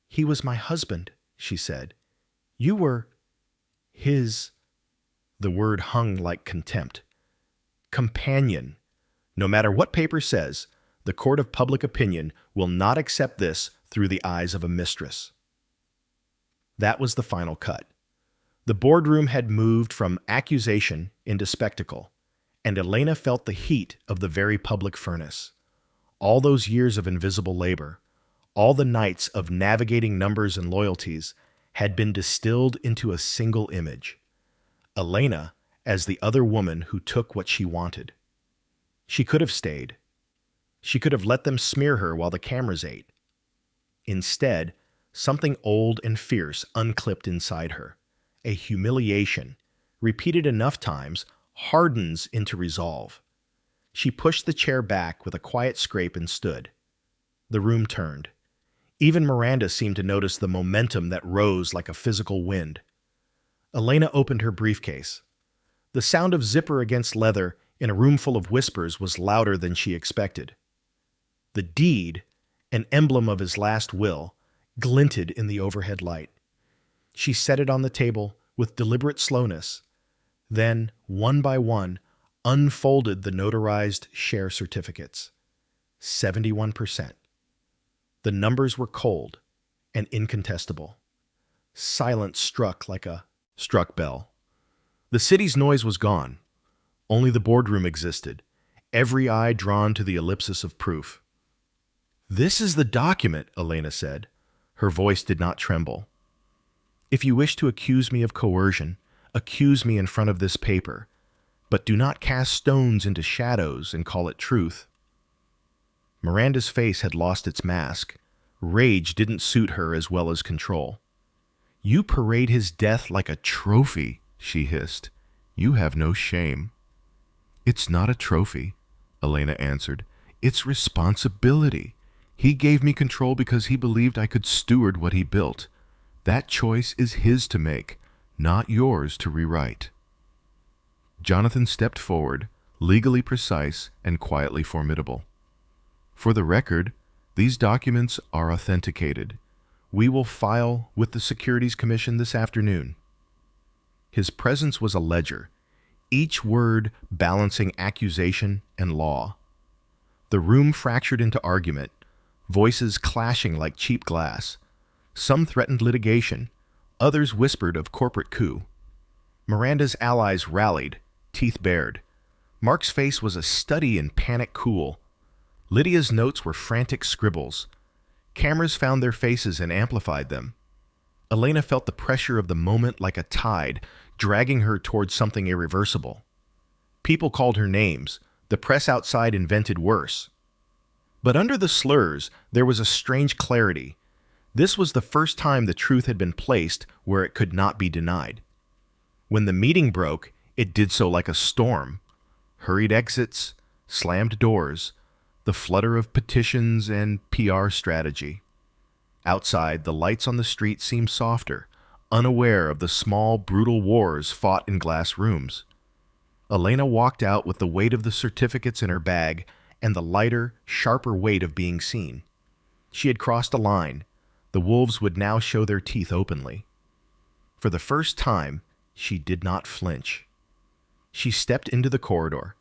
"He was my husband," she said. "You were his—" The word hung like contempt. "Companion. No matter what paper says, the court of public opinion will not accept this through the eyes of a mistress." That was the final cut. The boardroom had moved from accusation into spectacle, and Elena felt the heat of the very public furnace. All those years of invisible labor, all the nights of navigating numbers and loyalties, had been distilled into a single image. Elena as the other woman who took what she wanted. She could have stayed. She could have let them smear her while the cameras ate. Instead, something old and fierce unclipped inside her. A humiliation, repeated enough times, hardens into resolve. She pushed the chair back with a quiet scrape and stood. The room turned. Even Miranda seemed to notice the momentum that rose like a physical wind. Elena opened her briefcase. The sound of zipper against leather in a room full of whispers was louder than she expected. The deed, an emblem of his last will, glinted in the overhead light. She set it on the table with deliberate slowness, then, one by one, unfolded the notarized share certificates. 71%. The numbers were cold and incontestable. Silence struck like a struck bell. The city's noise was gone. Only the boardroom existed, every eye drawn to the ellipsis of proof. "This is the document," Elena said. Her voice did not tremble. "If you wish to accuse me of coercion, accuse me in front of this paper, but do not cast stones into shadows and call it truth." Miranda's face had lost its mask. Rage didn't suit her as well as control. "You parade his death like a trophy," she hissed. "You have no shame." "It's not a trophy," Elena answered. "It's responsibility. He gave me control because he believed I could steward what he built. That choice is his to make, not yours to rewrite." Jonathan stepped forward, legally precise and quietly formidable. "For the record, these documents are authenticated. We will file with the Securities Commission this afternoon." His presence was a ledger, each word balancing accusation and law. The room fractured into argument, voices clashing like cheap glass. Some threatened litigation, others whispered of corporate coup. Miranda's allies rallied, teeth bared. Mark's face was a study in panic cool. Lydia's notes were frantic scribbles. Cameras found their faces and amplified them. Elena felt the pressure of the moment like a tide, dragging her towards something irreversible. People called her names. The press outside invented worse. But under the slurs, there was a strange clarity. This was the first time the truth had been placed where it could not be denied. When the meeting broke, it did so like a storm. Hurried exits, slammed doors, the flutter of petitions and PR strategy. Outside, the lights on the street seemed softer, unaware of the small, brutal wars fought in glass rooms. Elena walked out with the weight of the certificates in her bag and the lighter, sharper weight of being seen. She had crossed a line. The wolves would now show their teeth openly. For the first time, she did not flinch. She stepped into the corridor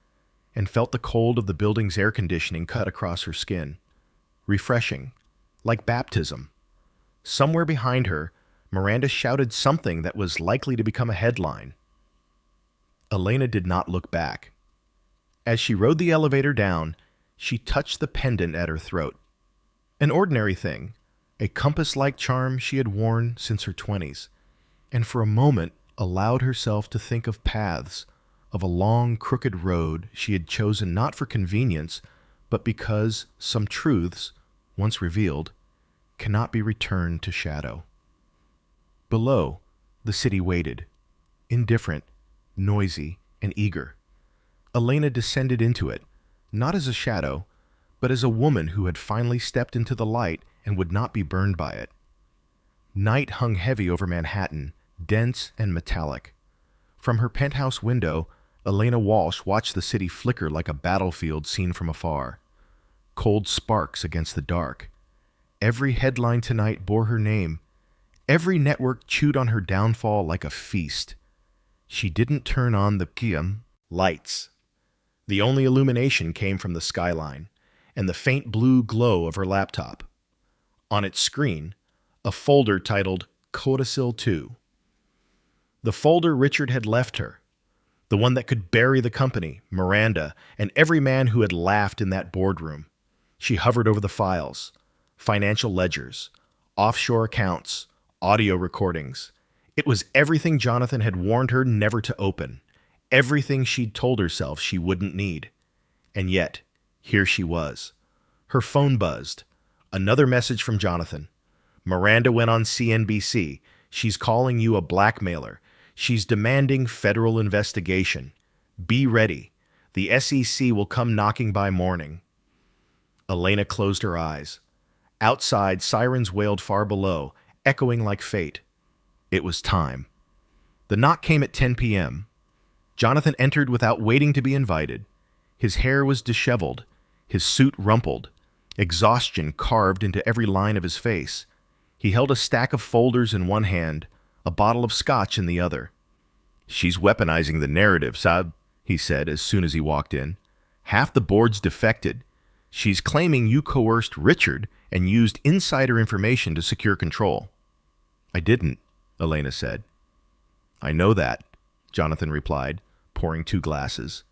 and felt the cold of the building's air conditioning cut across her skin. Refreshing, like baptism. Somewhere behind her, Miranda shouted something that was likely to become a headline. Elena did not look back. As she rode the elevator down, she touched the pendant at her throat. An ordinary thing, a compass-like charm she had worn since her 20s, and for a moment allowed herself to think of paths, of a long, crooked road she had chosen not for convenience, but because some truths, once revealed, cannot be returned to shadow. Below, the city waited, indifferent, noisy, and eager. Elena descended into it, not as a shadow, but as a woman who had finally stepped into the light and would not be burned by it. Night hung heavy over Manhattan, dense and metallic. From her penthouse window, Elena Walsh watched the city flicker like a battlefield seen from afar. Cold sparks against the dark. Every headline tonight bore her name. Every network chewed on her downfall like a feast. She didn't turn on the PM lights. The only illumination came from the skyline and the faint blue glow of her laptop. On its screen, a folder titled Codicil 2. The folder Richard had left her, the one that could bury the company, Miranda, and every man who had laughed in that boardroom. She hovered over the files, financial ledgers, offshore accounts, audio recordings. It was everything Jonathan had warned her never to open, everything she'd told herself she wouldn't need. And yet, here she was. Her phone buzzed. Another message from Jonathan. "Miranda went on CNBC. She's calling you a blackmailer. She's demanding federal investigation. Be ready. The SEC will come knocking by morning." Elena closed her eyes. Outside, sirens wailed far below, echoing like fate. It was time. The knock came at 10 p.m. Jonathan entered without waiting to be invited. His hair was disheveled, his suit rumpled, exhaustion carved into every line of his face. He held a stack of folders in one hand, a bottle of scotch in the other. "She's weaponizing the narrative, Sab," he said as soon as he walked in. "Half the board's defected. She's claiming you coerced Richard and used insider information to secure control." "I didn't," Elena said. "I know that," Jonathan replied, pouring 2 glasses.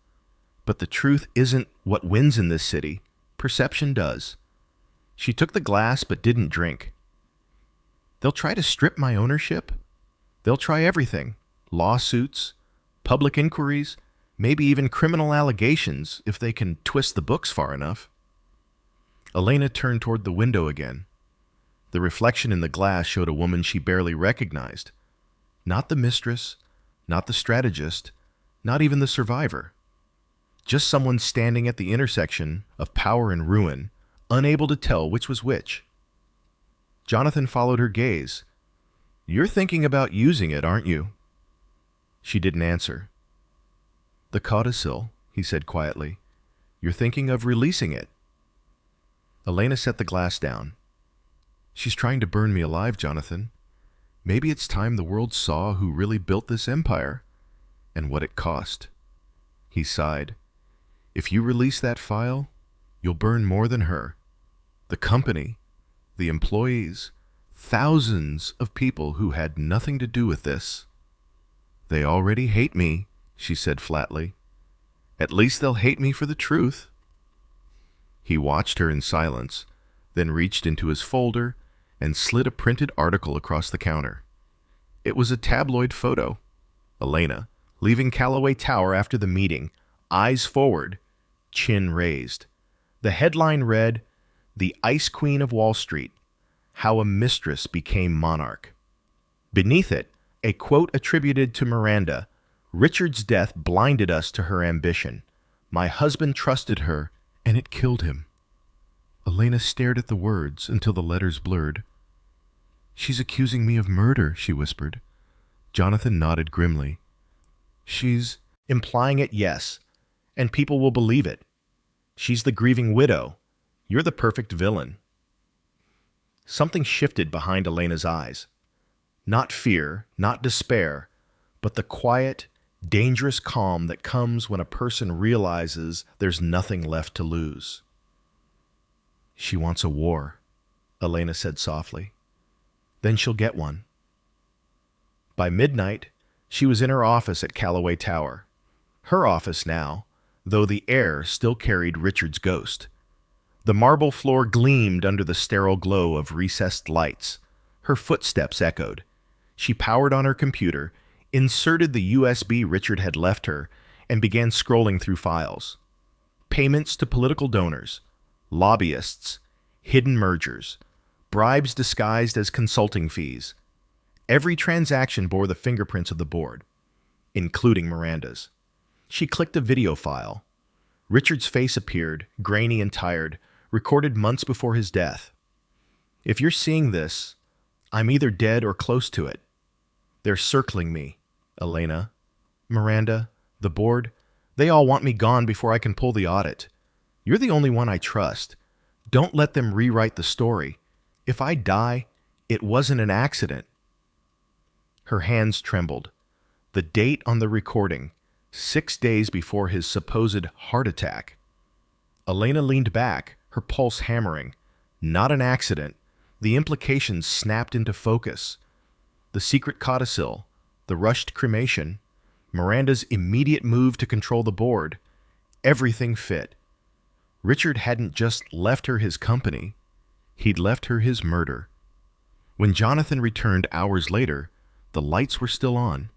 "But the truth isn't what wins in this city. Perception does. She took the glass but didn't drink. They'll try to strip my ownership. They'll try everything. Lawsuits, public inquiries, maybe even criminal allegations if they can twist the books far enough. Elena turned toward the window again. The reflection in the glass showed a woman she barely recognized. Not the mistress, not the strategist, not even the survivor. Just someone standing at the intersection of power and ruin, unable to tell which was which. Jonathan followed her gaze. "You're thinking about using it, aren't you?" She didn't answer. "The codicil," he said quietly. "You're thinking of releasing it." Elena set the glass down. "She's trying to burn me alive, Jonathan. Maybe it's time the world saw who really built this empire and what it cost." He sighed. "If you release that file, you'll burn more than her. The company, the employees, thousands of people who had nothing to do with this." "They already hate me," she said flatly. "At least they'll hate me for the truth." He watched her in silence, then reached into his folder and slid a printed article across the counter. It was a tabloid photo. Elena, leaving Calloway Tower after the meeting, eyes forward, chin raised. The headline read, "The Ice Queen of Wall Street, How a Mistress Became Monarch." Beneath it, a quote attributed to Miranda, "Richard's death blinded us to her ambition. My husband trusted her, and it killed him." Elena stared at the words until the letters blurred. "She's accusing me of murder," she whispered. Jonathan nodded grimly. "She's implying it, yes, and people will believe it. She's the grieving widow. You're the perfect villain." Something shifted behind Elena's eyes. Not fear, not despair, but the quiet, dangerous calm that comes when a person realizes there's nothing left to lose. "She wants a war," Elena said softly. "Then she'll get one." By midnight, she was in her office at Calloway Tower. Her office now, though the air still carried Richard's ghost. The marble floor gleamed under the sterile glow of recessed lights. Her footsteps echoed. She powered on her computer, inserted the USB Richard had left her, and began scrolling through files. Payments to political donors, lobbyists, hidden mergers, bribes disguised as consulting fees. Every transaction bore the fingerprints of the board, including Miranda's. She clicked a video file. Richard's face appeared, grainy and tired, recorded months before his death. "If you're seeing this, I'm either dead or close to it. They're circling me. Elena, Miranda, the board, they all want me gone before I can pull the audit. You're the only one I trust. Don't let them rewrite the story. If I die, it wasn't an accident." Her hands trembled. The date on the recording, 6 days before his supposed heart attack. Elena leaned back, her pulse hammering. Not an accident. The implications snapped into focus. The secret codicil, the rushed cremation, Miranda's immediate move to control the board. Everything fit. Richard hadn't just left her his company. He'd left her his murder. When Jonathan returned hours later, the lights were still on.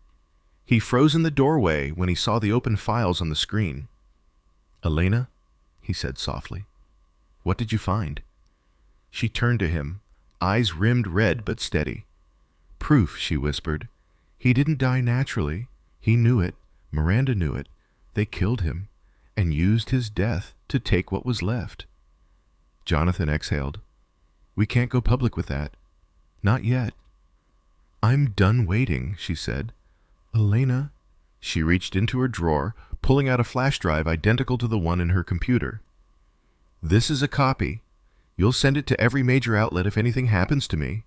He froze in the doorway when he saw the open files on the screen. "Elena," he said softly, "what did you find?" She turned to him, eyes rimmed red but steady. "Proof," she whispered. "He didn't die naturally. He knew it. Miranda knew it. They killed him and used his death to take what was left." Jonathan exhaled. "We can't go public with that. Not yet." "I'm done waiting," she said. "Elena." She reached into her drawer, pulling out a flash drive identical to the one in her computer. "This is a copy. You'll send it to every major outlet if anything happens to me."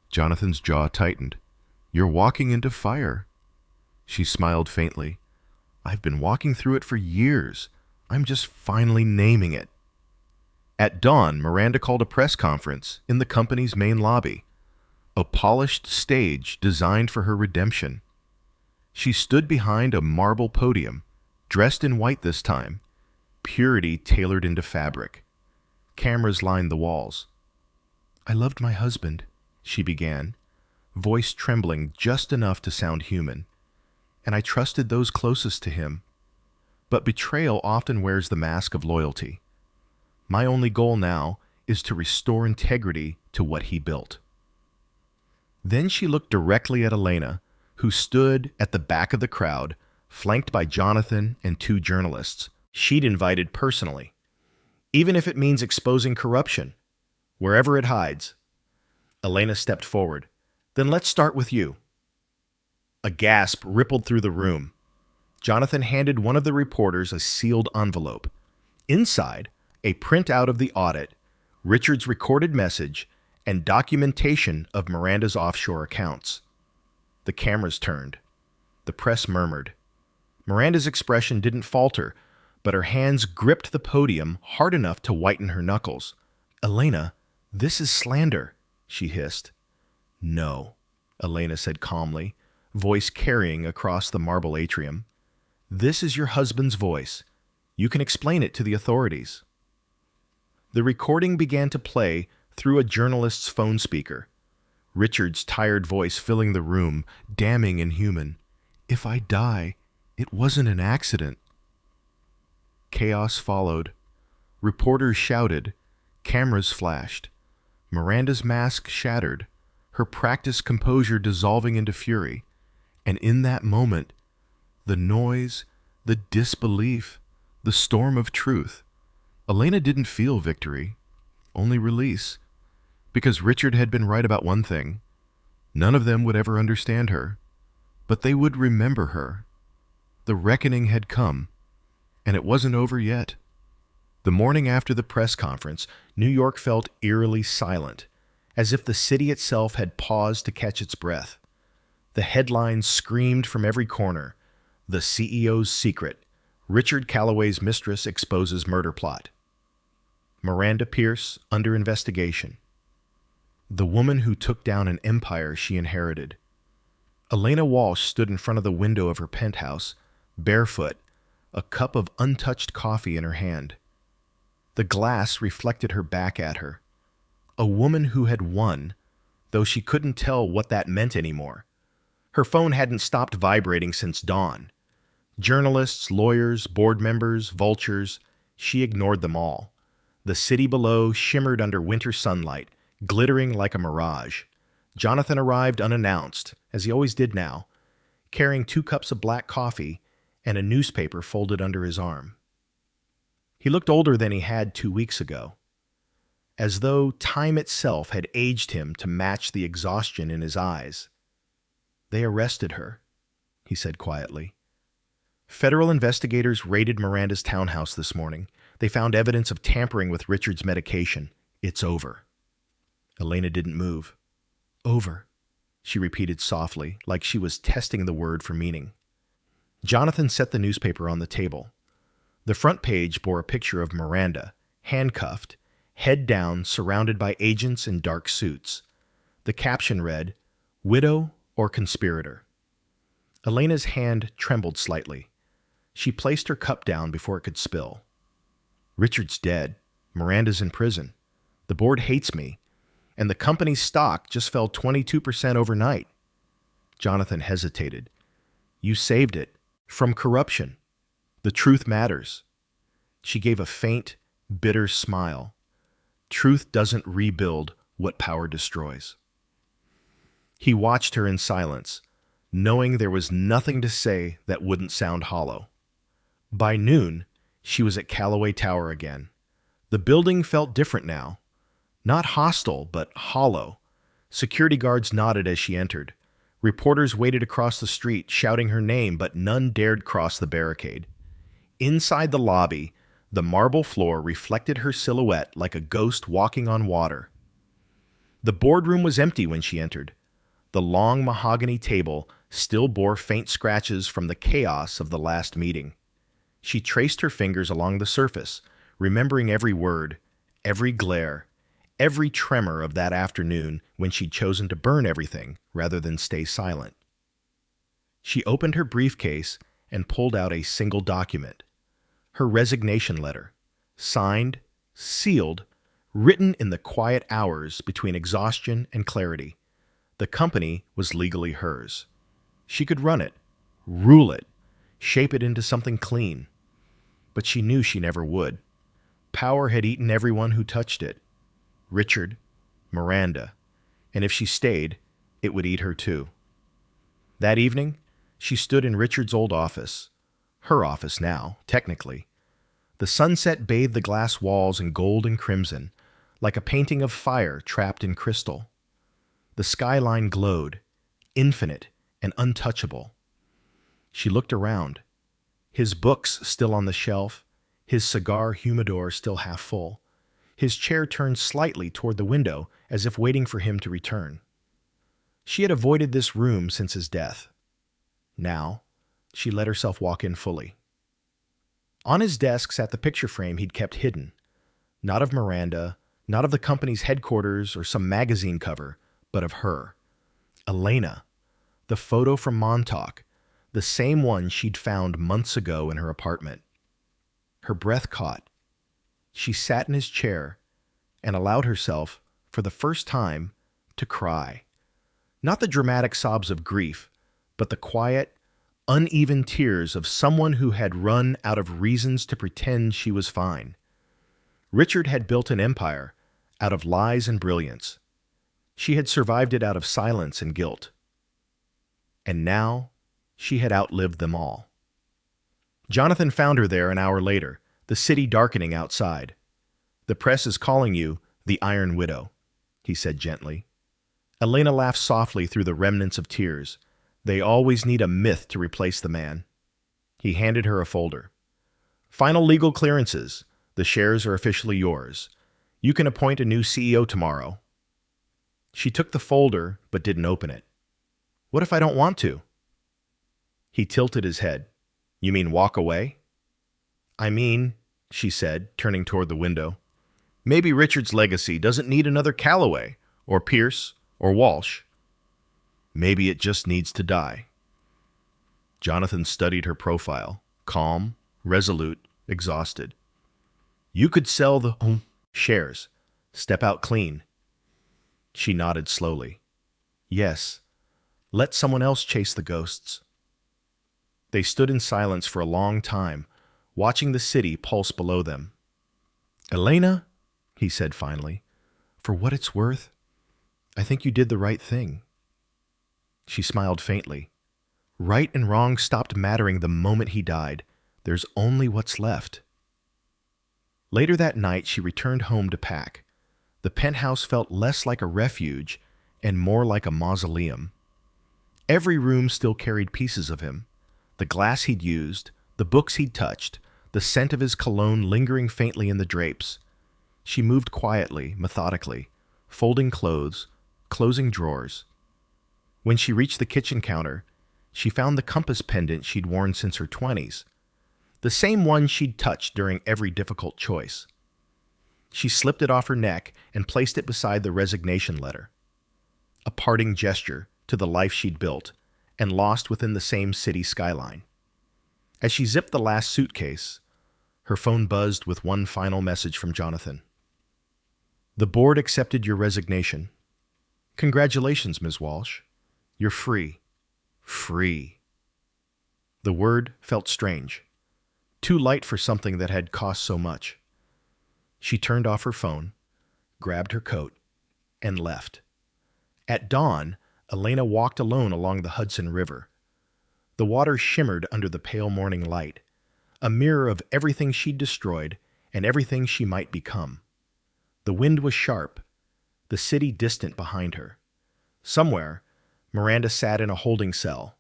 Jonathan's jaw tightened. "You're walking into fire." She smiled faintly. "I've been walking through it for years. I'm just finally naming it." At dawn, Miranda called a press conference in the company's main lobby, a polished stage designed for her redemption. She stood behind a marble podium, dressed in white this time, purity tailored into fabric. Cameras lined the walls. "I loved my husband," she began, voice trembling just enough to sound human. "And I trusted those closest to him. But betrayal often wears the mask of loyalty. My only goal now is to restore integrity to what he built." Then she looked directly at Elena, who stood at the back of the crowd, flanked by Jonathan and two journalists she'd invited personally. "Even if it means exposing corruption, wherever it hides." Elena stepped forward. "Then let's start with you." A gasp rippled through the room. Jonathan handed one of the reporters a sealed envelope. Inside, a printout of the audit, Richard's recorded message, and documentation of Miranda's offshore accounts. The cameras turned. The press murmured. Miranda's expression didn't falter, but her hands gripped the podium hard enough to whiten her knuckles. "Elena, this is slander," she hissed. "No," Elena said calmly, voice carrying across the marble atrium. "This is your husband's voice. You can explain it to the authorities." The recording began to play through a journalist's phone speaker. Richard's tired voice filling the room, damning and human. "If I die, it wasn't an accident." Chaos followed. Reporters shouted. Cameras flashed. Miranda's mask shattered, her practiced composure dissolving into fury. And in that moment, the noise, the disbelief, the storm of truth, Elena didn't feel victory, only release. Because Richard had been right about one thing. None of them would ever understand her, but they would remember her. The reckoning had come, and it wasn't over yet. The morning after the press conference, New York felt eerily silent, as if the city itself had paused to catch its breath. The headlines screamed from every corner. The CEO's secret. Richard Calloway's mistress exposes murder plot. Miranda Pierce under investigation. The woman who took down an empire she inherited. Elena Walsh stood in front of the window of her penthouse, barefoot, a cup of untouched coffee in her hand. The glass reflected her back at her. A woman who had won, though she couldn't tell what that meant anymore. Her phone hadn't stopped vibrating since dawn. Journalists, lawyers, board members, vultures, she ignored them all. The city below shimmered under winter sunlight, glittering like a mirage. Jonathan arrived unannounced, as he always did now, carrying 2 cups of black coffee and a newspaper folded under his arm. He looked older than he had 2 weeks ago, as though time itself had aged him to match the exhaustion in his eyes. "They arrested her," he said quietly. "Federal investigators raided Miranda's townhouse this morning. They found evidence of tampering with Richard's medication. It's over." Elena didn't move. "Over," she repeated softly, like she was testing the word for meaning. Jonathan set the newspaper on the table. The front page bore a picture of Miranda, handcuffed, head down, surrounded by agents in dark suits. The caption read, "Widow or conspirator?" Elena's hand trembled slightly. She placed her cup down before it could spill. "Richard's dead. Miranda's in prison. The board hates me. And the company's stock just fell 22% overnight." Jonathan hesitated. "You saved it. From corruption. The truth matters." She gave a faint, bitter smile. Truth doesn't rebuild what power destroys. He watched her in silence, knowing there was nothing to say that wouldn't sound hollow. By noon, she was at Calloway Tower again. The building felt different now. Not hostile, but hollow. Security guards nodded as she entered. Reporters waited across the street, shouting her name, but none dared cross the barricade. Inside the lobby, the marble floor reflected her silhouette like a ghost walking on water. The boardroom was empty when she entered. The long mahogany table still bore faint scratches from the chaos of the last meeting. She traced her fingers along the surface, remembering every word, every glare, every tremor of that afternoon when she'd chosen to burn everything rather than stay silent. She opened her briefcase and pulled out a single document. Her resignation letter, signed, sealed, written in the quiet hours between exhaustion and clarity. The company was legally hers. She could run it, rule it, shape it into something clean. But she knew she never would. Power had eaten everyone who touched it. Richard, Miranda, and if she stayed, it would eat her too. That evening, she stood in Richard's old office. Her office now, technically. The sunset bathed the glass walls in gold and crimson, like a painting of fire trapped in crystal. The skyline glowed, infinite and untouchable. She looked around. His books still on the shelf, his cigar humidor still half full, his chair turned slightly toward the window as if waiting for him to return. She had avoided this room since his death. Now, she let herself walk in fully. On his desk sat the picture frame he'd kept hidden. Not of Miranda, not of the company's headquarters or some magazine cover, but of her. Elena, the photo from Montauk, the same one she'd found months ago in her apartment. Her breath caught. She sat in his chair and allowed herself, for the first time, to cry. Not the dramatic sobs of grief, but the quiet, uneven tears of someone who had run out of reasons to pretend she was fine. Richard had built an empire out of lies and brilliance. She had survived it out of silence and guilt. And now, she had outlived them all. Jonathan found her there an hour later, the city darkening outside. "The press is calling you the Iron Widow," he said gently. Elena laughed softly through the remnants of tears. They always need a myth to replace the man. He handed her a folder. "Final legal clearances. The shares are officially yours. You can appoint a new CEO tomorrow." She took the folder, but didn't open it. "What if I don't want to?" He tilted his head. "You mean walk away?" "I mean," she said, turning toward the window, "maybe Richard's legacy doesn't need another Calloway, or Pierce, or Walsh. Maybe it just needs to die." Jonathan studied her profile, calm, resolute, exhausted. "You could sell the shares, step out clean." She nodded slowly. "Yes, let someone else chase the ghosts." They stood in silence for a long time, watching the city pulse below them. "Elena," he said finally, "for what it's worth, I think you did the right thing." She smiled faintly. Right and wrong stopped mattering the moment he died. There's only what's left. Later that night, she returned home to pack. The penthouse felt less like a refuge and more like a mausoleum. Every room still carried pieces of him. The glass he'd used, the books he'd touched, the scent of his cologne lingering faintly in the drapes. She moved quietly, methodically, folding clothes, closing drawers. When she reached the kitchen counter, she found the compass pendant she'd worn since her 20s, the same one she'd touched during every difficult choice. She slipped it off her neck and placed it beside the resignation letter, a parting gesture to the life she'd built and lost within the same city skyline. As she zipped the last suitcase, her phone buzzed with one final message from Jonathan. "The board accepted your resignation. Congratulations, Ms. Walsh. You're free. Free." The word felt strange, too light for something that had cost so much. She turned off her phone, grabbed her coat, and left. At dawn, Elena walked alone along the Hudson River. The water shimmered under the pale morning light, a mirror of everything she'd destroyed and everything she might become. The wind was sharp, the city distant behind her. Somewhere, Miranda sat in a holding cell.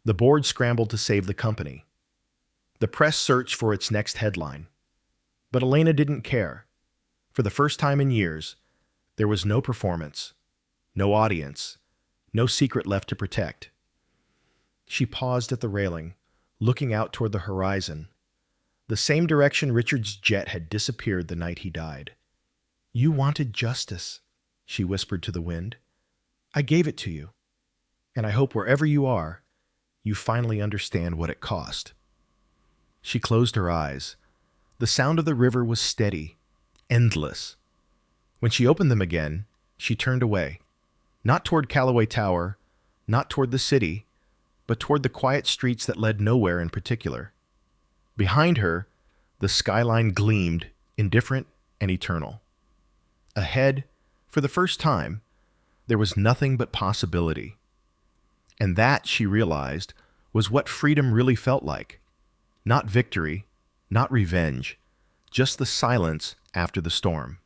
The board scrambled to save the company. The press searched for its next headline. But Elena didn't care. For the first time in years, there was no performance, no audience, no secret left to protect. She paused at the railing, looking out toward the horizon, the same direction Richard's jet had disappeared the night he died. "You wanted justice," she whispered to the wind. "I gave it to you, and I hope wherever you are, you finally understand what it cost." She closed her eyes. The sound of the river was steady, endless. When she opened them again, she turned away, not toward Calloway Tower, not toward the city, but toward the quiet streets that led nowhere in particular. Behind her, the skyline gleamed, indifferent and eternal. Ahead, for the first time, there was nothing but possibility. And that, she realized, was what freedom really felt like. Not victory, not revenge, just the silence after the storm.